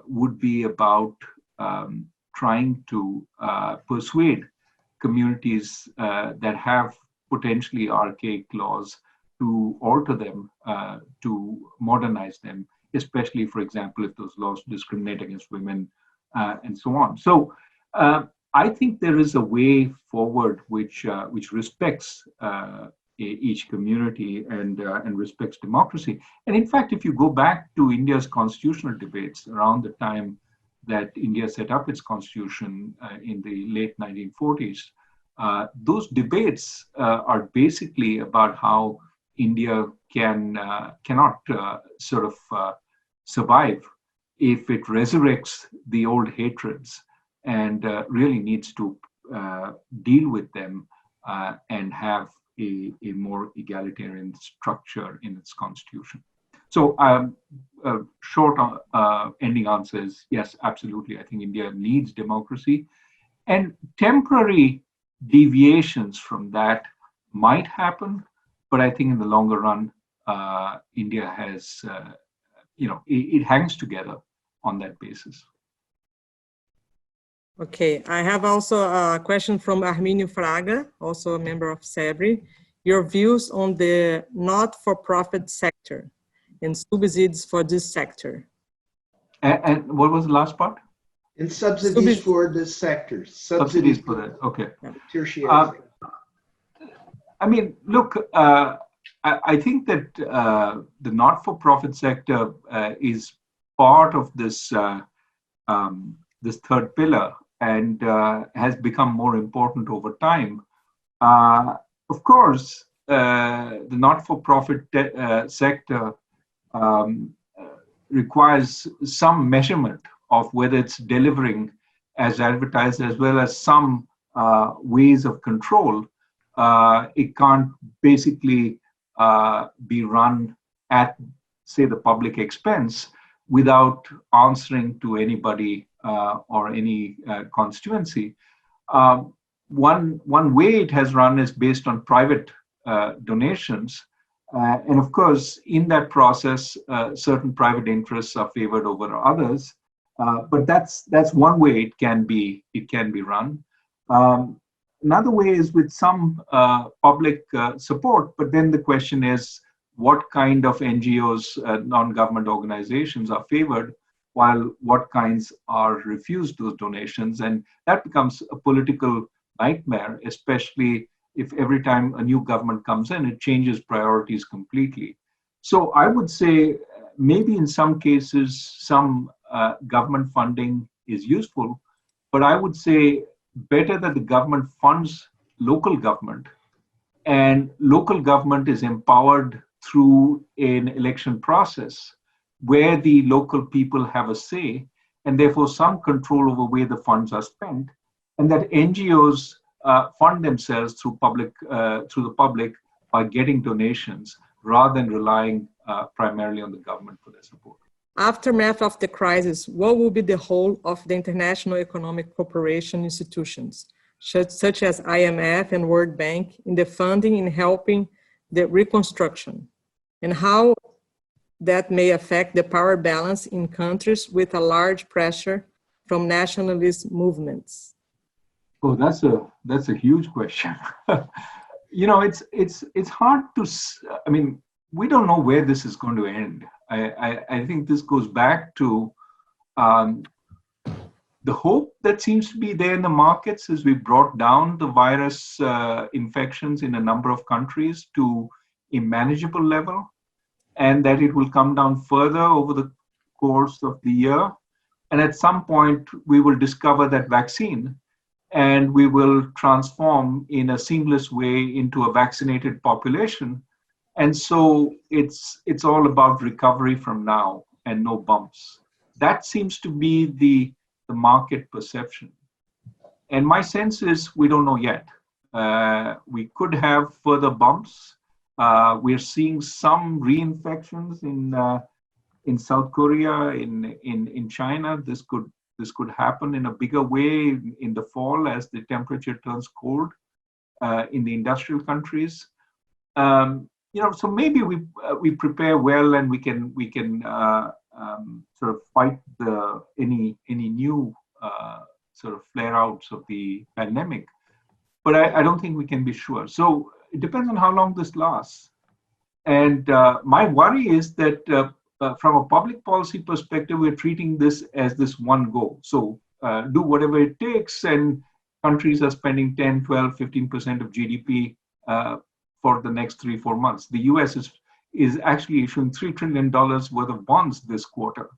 would be about trying to persuade communities that have potentially archaic laws to alter them, to modernize them, especially, for example, if those laws discriminate against women and so on. So I think there is a way forward which respects each community and respects democracy. And in fact, if you go back to India's constitutional debates around the time that India set up its constitution in the late 1940s, those debates are basically about how India cannot survive if it resurrects the old hatreds and really needs to deal with them and have a more egalitarian structure in its constitution. So short ending answer is yes, absolutely. I think India needs democracy, and temporary deviations from that might happen, but I think in the longer run, India has, it hangs together on that basis. Okay, I have also a question from Arminio Fraga, also a member of SEBRI. Your views on the not-for-profit sector and subsidies for this sector. And what was the last part? And subsidies for this sector. Subsidies for that, okay. Tertiary. I mean, look, I think that the not-for-profit sector is part of this this third pillar and has become more important over time. Of course, the not-for-profit sector requires some measurement of whether it's delivering as advertised, as well as some ways of control. It can't basically be run at, say, the public expense without answering to anybody or any constituency. One way it has run is based on private donations. And of course, in that process, certain private interests are favored over others. But that's one way it can be run. Another way is with some public support, but then the question is what kind of NGOs, non-government organizations, are favored, while what kinds are refused those donations. And that becomes a political nightmare, especially if every time a new government comes in, it changes priorities completely. So I would say maybe in some cases, some government funding is useful, but I would say better that the government funds local government, and local government is empowered through an election process where the local people have a say and therefore some control over where the funds are spent, and that NGOs fund themselves through the public by getting donations rather than relying primarily on the government for their support. Aftermath of the crisis, what will be the role of the international economic cooperation institutions, such as IMF and World Bank, in the funding and helping the reconstruction, and how that may affect the power balance in countries with a large pressure from nationalist movements? Oh, that's a huge question. You know, it's hard to. I mean, we don't know where this is going to end. I think this goes back to the hope that seems to be there in the markets as we brought down the virus infections in a number of countries to a manageable level, and that it will come down further over the course of the year. And at some point, we will discover that vaccine, and we will transform in a seamless way into a vaccinated population. And so it's all about recovery from now and no bumps. That seems to be the market perception. And my sense is we don't know yet. We could have further bumps. We're seeing some reinfections in South Korea, in China. This could happen in a bigger way in the fall as the temperature turns cold in the industrial countries. You know, so maybe we prepare well, and we can sort of fight any new sort of flare-outs of the pandemic. But I don't think we can be sure. So it depends on how long this lasts. And my worry is that from a public policy perspective, we're treating this as this one go. So do whatever it takes, and countries are spending 10, 12, 15% of GDP for the next 3-4 months. The US is actually issuing $3 trillion worth of bonds this quarter.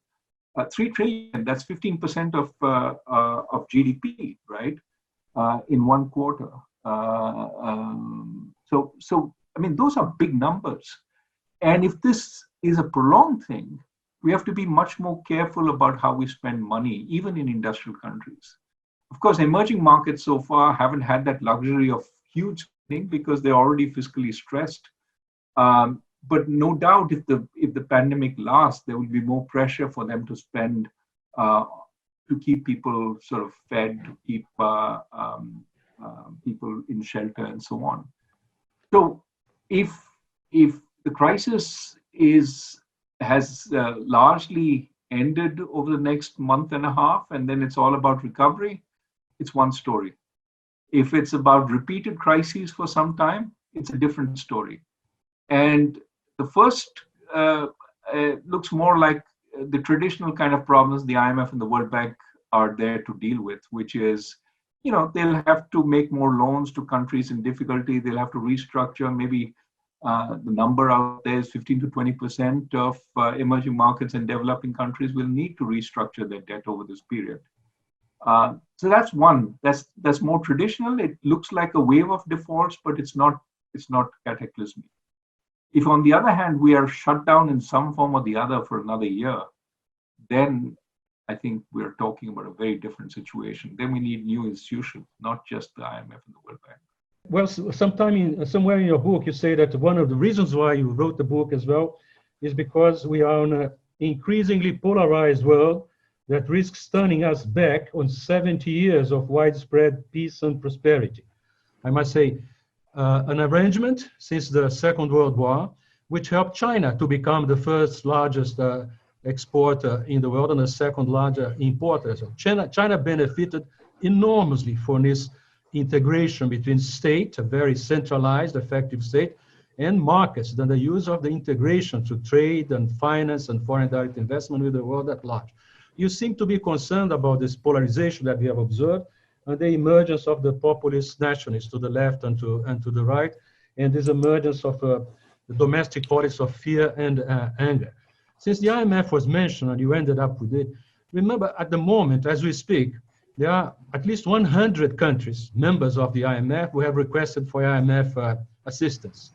3 trillion, that's 15% of GDP, right? In one quarter. So I mean, those are big numbers. And if this is a prolonged thing, we have to be much more careful about how we spend money, even in industrial countries. Of course, emerging markets so far haven't had that luxury of huge spending because they're already fiscally stressed. But no doubt, if the pandemic lasts, there will be more pressure for them to spend to keep people sort of fed, to keep people in shelter, and so on. So, if the crisis has largely ended over the next month and a half, and then it's all about recovery, it's one story. If it's about repeated crises for some time, it's a different story. And the first looks more like the traditional kind of problems the IMF and the World Bank are there to deal with, which is, you know, they'll have to make more loans to countries in difficulty. They'll have to restructure. Maybe the number out there is 15 to 20% of emerging markets and developing countries will need to restructure their debt over this period. So that's one. That's more traditional. It looks like a wave of defaults, but it's not cataclysmic. If, on the other hand, we are shut down in some form or the other for another year, then I think we're talking about a very different situation. Then we need new institutions, not just the IMF and the World Bank. Well, somewhere in your book, you say that one of the reasons why you wrote the book as well is because we are in an increasingly polarized world that risks turning us back on 70 years of widespread peace and prosperity. I must say, an arrangement since the Second World War, which helped China to become the first largest exporter in the world and the second largest importer. So China benefited enormously from this integration between state, a very centralized, effective state, and markets, then the use of the integration to trade and finance and foreign direct investment with the world at large. You seem to be concerned about this polarization that we have observed and the emergence of the populist nationalists to the left and to the right, and this emergence of the domestic politics of fear and anger. Since the IMF was mentioned and you ended up with it, remember at the moment, as we speak, there are at least 100 countries, members of the IMF, who have requested for IMF assistance.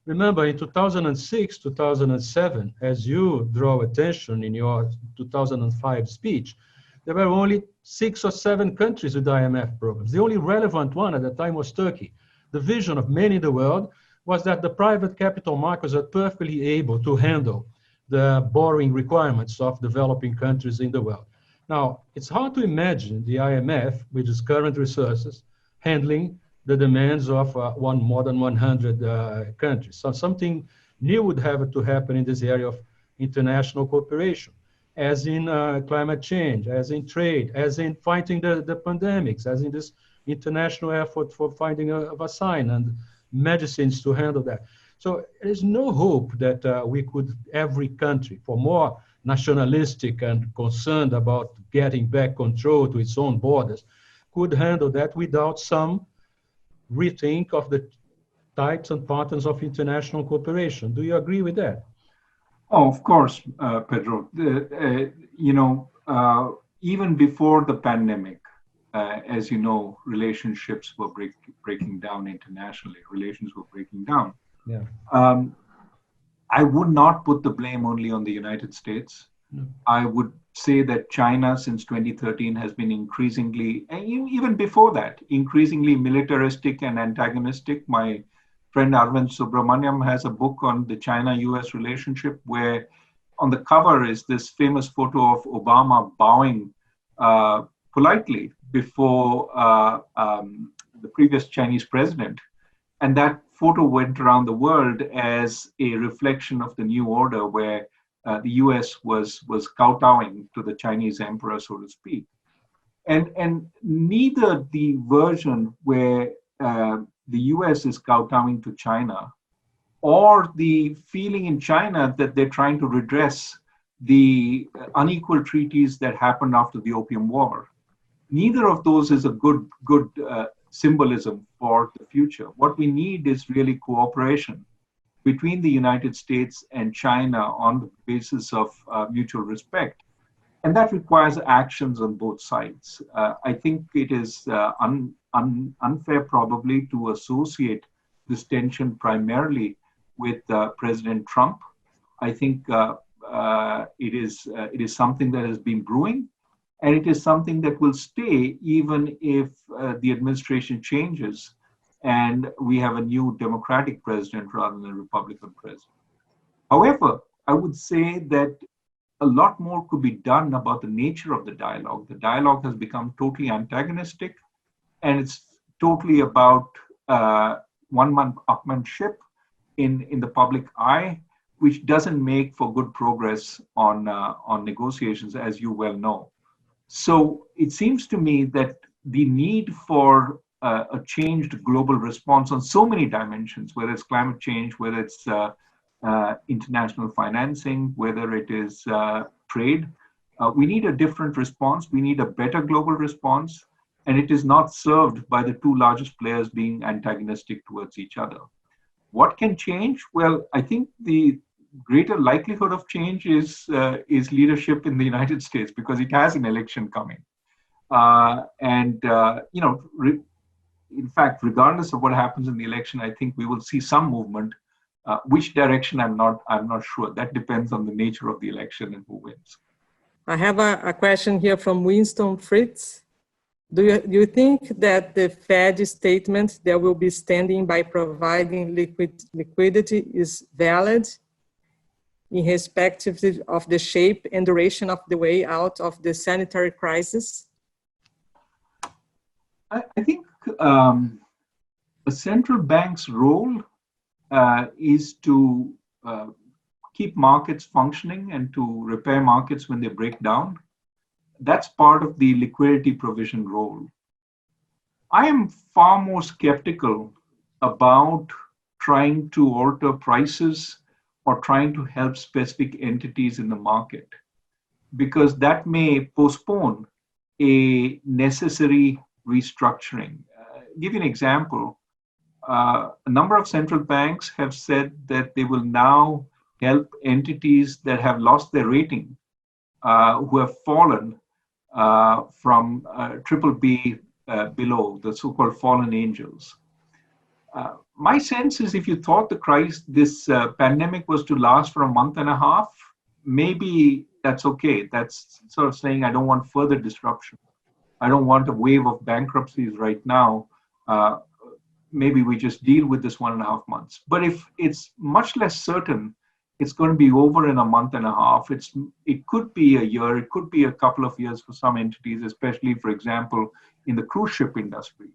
Remember, in 2006, 2007, as you draw attention in your 2005 speech, there were only 6 or 7 countries with IMF programs. The only relevant one at the time was Turkey. The vision of many in the world was that the private capital markets are perfectly able to handle the borrowing requirements of developing countries in the world. Now, it's hard to imagine the IMF, with its current resources, handling the demands of more than 100 countries. So something new would have to happen in this area of international cooperation, as in climate change, as in trade, as in fighting the pandemics, as in this international effort for finding a vaccine and medicines to handle that. So there's no hope that we could, every country, for more nationalistic and concerned about getting back control to its own borders, could handle that without some rethink of the types and patterns of international cooperation. Do you agree with that? Oh, of course, Pedro. Even before the pandemic, as you know, relationships were breaking down internationally. Relations were breaking down. Yeah. I would not put the blame only on the United States. No. I would say that China since 2013 has been increasingly, and even before that, increasingly militaristic and antagonistic. My friend Arvind Subramaniam has a book on the China-US relationship where on the cover is this famous photo of Obama bowing politely before the previous Chinese president. And that photo went around the world as a reflection of the new order where the US was kowtowing to the Chinese emperor, so to speak. And neither the version where the US is kowtowing to China or the feeling in China that they're trying to redress the unequal treaties that happened after the Opium War, neither of those is a good symbolism for the future. What we need is really cooperation between the United States and China on the basis of mutual respect. And that requires actions on both sides. I think it is unfair probably to associate this tension primarily with President Trump. I think it is something that has been brewing, and it is something that will stay even if the administration changes and we have a new Democratic president rather than a Republican president. However, I would say that a lot more could be done about the nature of the dialogue. The dialogue has become totally antagonistic, and it's totally about one-upmanship in the public eye, which doesn't make for good progress on negotiations, as you well know. So it seems to me that the need for a changed global response on so many dimensions, whether it's climate change, whether it's international financing, whether it is trade, we need a different response. We need a better global response, and it is not served by the two largest players being antagonistic towards each other. What can change? Well, I think the greater likelihood of change is leadership in the United States, because it has an election coming. In fact, regardless of what happens in the election, I think we will see some movement. Which direction, I'm not sure. That depends on the nature of the election and who wins. I have a question here from Winston Fritz. Do you think that the Fed statement that will be standing by providing liquidity is valid in respect of the shape and duration of the way out of the sanitary crisis? I think a central bank's role is to keep markets functioning and to repair markets when they break down. That's part of the liquidity provision role. I am far more skeptical about trying to alter prices or trying to help specific entities in the market, because that may postpone a necessary restructuring. Give you an example. A number of central banks have said that they will now help entities that have lost their rating, who have fallen from BBB below, the so-called fallen angels. My sense is if you thought this pandemic was to last for a month and a half, maybe that's okay. That's sort of saying, I don't want further disruption. I don't want a wave of bankruptcies right now. Maybe we just deal with this 1.5 months. But if it's much less certain it's going to be over in a month and a half, it could be a year, it could be a couple of years for some entities, especially, for example, in the cruise ship industry,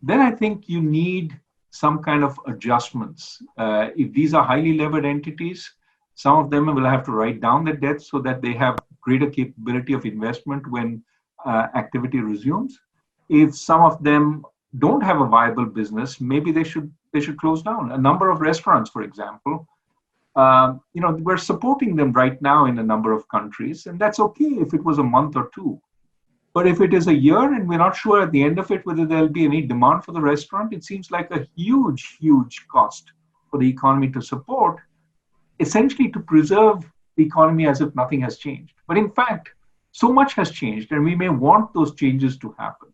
then I think you need some kind of adjustments. If these are highly levered entities, some of them will have to write down their debts so that they have greater capability of investment when activity resumes. If some of them don't have a viable business, maybe they should close down. A number of restaurants, for example, we're supporting them right now in a number of countries, and that's okay if it was a month or two. But if it is a year and we're not sure at the end of it whether there'll be any demand for the restaurant, it seems like a huge, huge cost for the economy to support, essentially to preserve the economy as if nothing has changed. But in fact, so much has changed, and we may want those changes to happen.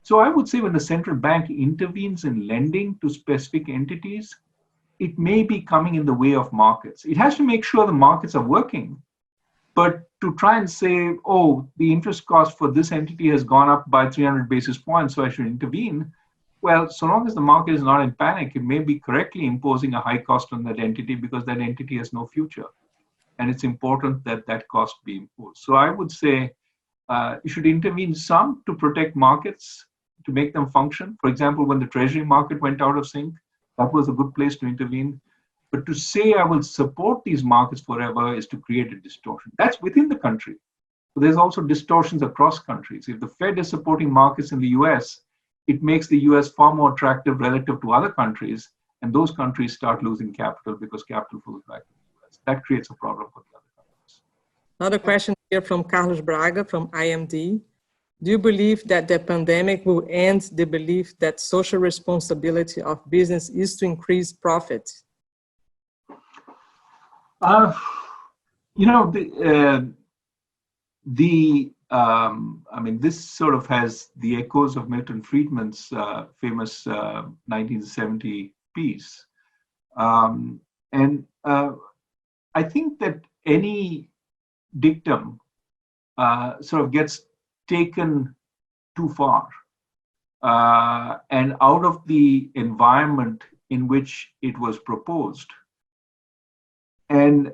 So I would say when the central bank intervenes in lending to specific entities, it may be coming in the way of markets. It has to make sure the markets are working. But to try and say, oh, the interest cost for this entity has gone up by 300 basis points, so I should intervene. Well, so long as the market is not in panic, it may be correctly imposing a high cost on that entity because that entity has no future. And it's important that that cost be imposed. So I would say you should intervene some to protect markets, to make them function. For example, when the treasury market went out of sync, that was a good place to intervene. But to say I will support these markets forever is to create a distortion. That's within the country. But there's also distortions across countries. If the Fed is supporting markets in the US, it makes the US far more attractive relative to other countries, and those countries start losing capital because capital flows back to the US. That creates a problem for the other countries. Another question here from Carlos Braga from IMD. Do you believe that the pandemic will end the belief that social responsibility of business is to increase profit? This sort of has the echoes of Milton Friedman's famous 1970 piece. I think that any dictum sort of gets taken too far and out of the environment in which it was proposed. And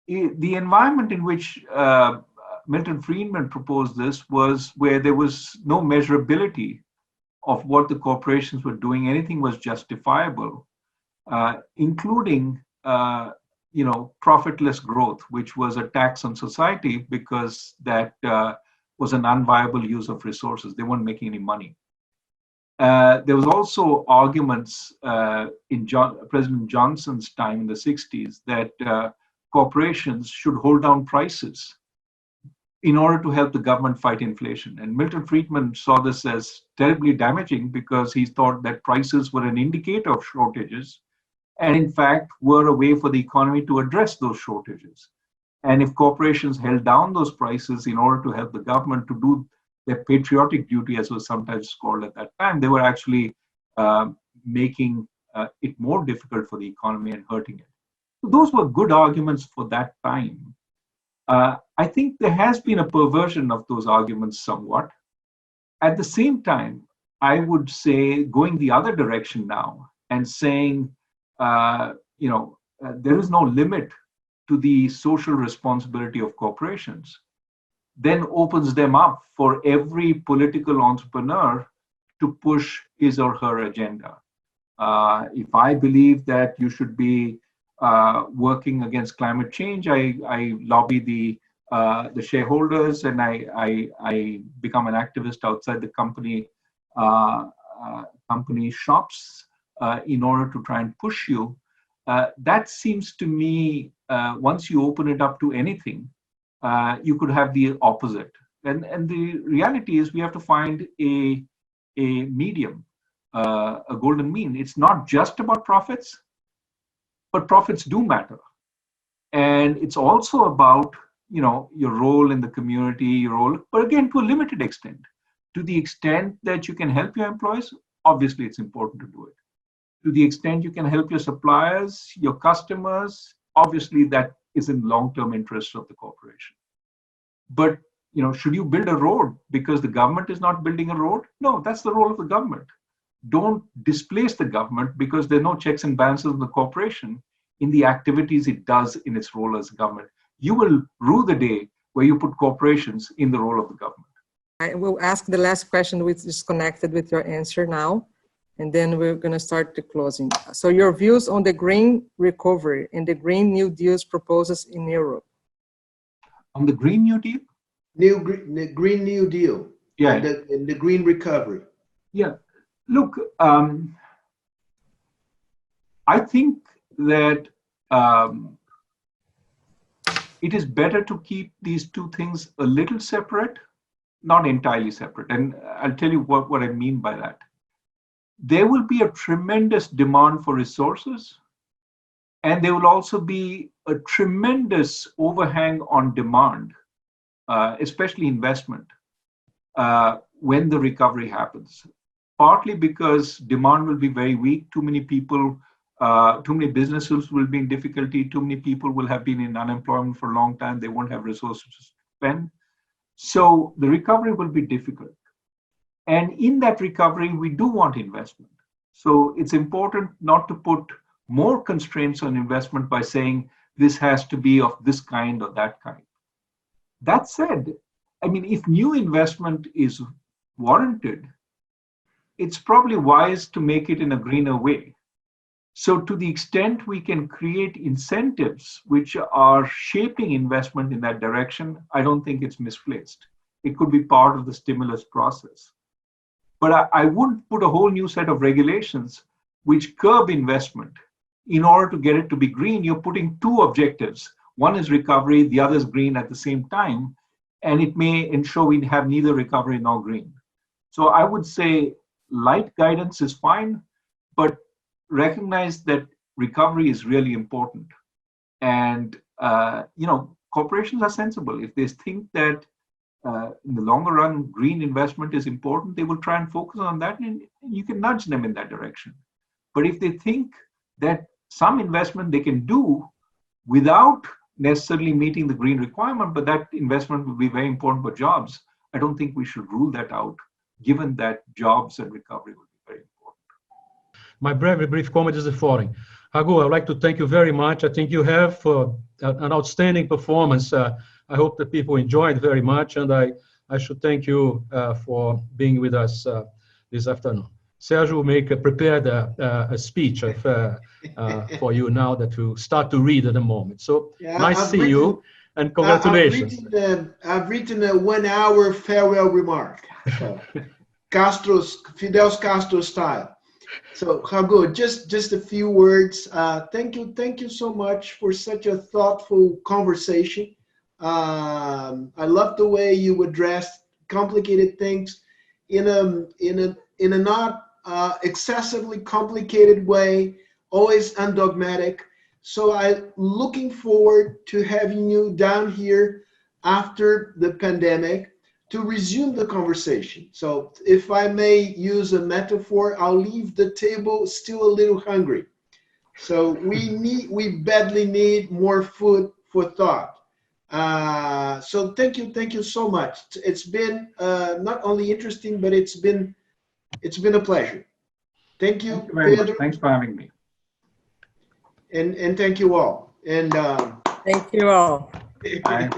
the environment in which Milton Friedman proposed this was where there was no measurability of what the corporations were doing. Anything was justifiable, including profitless growth, which was a tax on society because that was an unviable use of resources. They weren't making any money. There was also arguments in President Johnson's time in the 60s that corporations should hold down prices in order to help the government fight inflation. And Milton Friedman saw this as terribly damaging because he thought that prices were an indicator of shortages and in fact were a way for the economy to address those shortages. And if corporations held down those prices in order to help the government to do their patriotic duty, as was sometimes called at that time, they were actually making it more difficult for the economy and hurting it. So those were good arguments for that time. I think there has been a perversion of those arguments somewhat. At the same time, I would say going the other direction now and saying, there is no limit to the social responsibility of corporations, then opens them up for every political entrepreneur to push his or her agenda. If I believe that you should be working against climate change, I lobby the shareholders and I become an activist outside the company shops in order to try and push you. That seems to me, once you open it up to anything, you could have the opposite. And the reality is we have to find a medium, a golden mean. It's not just about profits, but profits do matter. And it's also about, your role in the community, but again, to a limited extent. To the extent that you can help your employees, obviously it's important to do it. To the extent you can help your suppliers, your customers, obviously that is in long-term interest of the corporation. But, should you build a road because the government is not building a road? No, that's the role of the government. Don't displace the government because there are no checks and balances on the corporation in the activities it does in its role as government. You will rue the day where you put corporations in the role of the government. I will ask the last question, which is connected with your answer now, and then we're going to start the closing. So your views on the green recovery and the Green New Deal's proposals in Europe. On the Green New Deal? The Green New Deal. Yeah. And the green recovery. Yeah. Look, I think that it is better to keep these two things a little separate, not entirely separate. And I'll tell you what I mean by that. There will be a tremendous demand for resources, and there will also be a tremendous overhang on demand, especially investment, when the recovery happens. Partly because demand will be very weak, too many people, too many businesses will be in difficulty, too many people will have been in unemployment for a long time, they won't have resources to spend. So the recovery will be difficult. And in that recovery, we do want investment. So it's important not to put more constraints on investment by saying this has to be of this kind or that kind. That said, I mean, if new investment is warranted, it's probably wise to make it in a greener way. So to the extent we can create incentives which are shaping investment in that direction, I don't think it's misplaced. It could be part of the stimulus process. But I wouldn't put a whole new set of regulations which curb investment. In order to get it to be green, you're putting two objectives. One is recovery, the other is green at the same time, and it may ensure we have neither recovery nor green. So I would say light guidance is fine, but recognize that recovery is really important. And, corporations are sensible. If they think that in the longer run, green investment is important, they will try and focus on that, and you can nudge them in that direction. But if they think that some investment they can do without necessarily meeting the green requirement, but that investment will be very important for jobs, I don't think we should rule that out, given that jobs and recovery will be very important. My very brief comment is the following. Raghu, I would like to thank you very much. I think you have an outstanding performance. I hope that people enjoyed very much, and I should thank you for being with us this afternoon. Sergio will prepared a speech for you now that we'll start to read at the moment. So yeah, nice to see you, and congratulations. I've written a 1 hour farewell remark, so Fidel Castro style. So Raghu, just a few words. Thank you so much for such a thoughtful conversation. I love the way you addressed complicated things in a not excessively complicated way, always undogmatic. So I'm looking forward to having you down here after the pandemic to resume the conversation. So if I may use a metaphor, I'll leave the table still a little hungry. So we badly need more food for thought. So thank you so much. It's been not only interesting, but it's been a pleasure. Thank you, Pedro. Thanks for having me. And thank you all. And thank you all. Bye.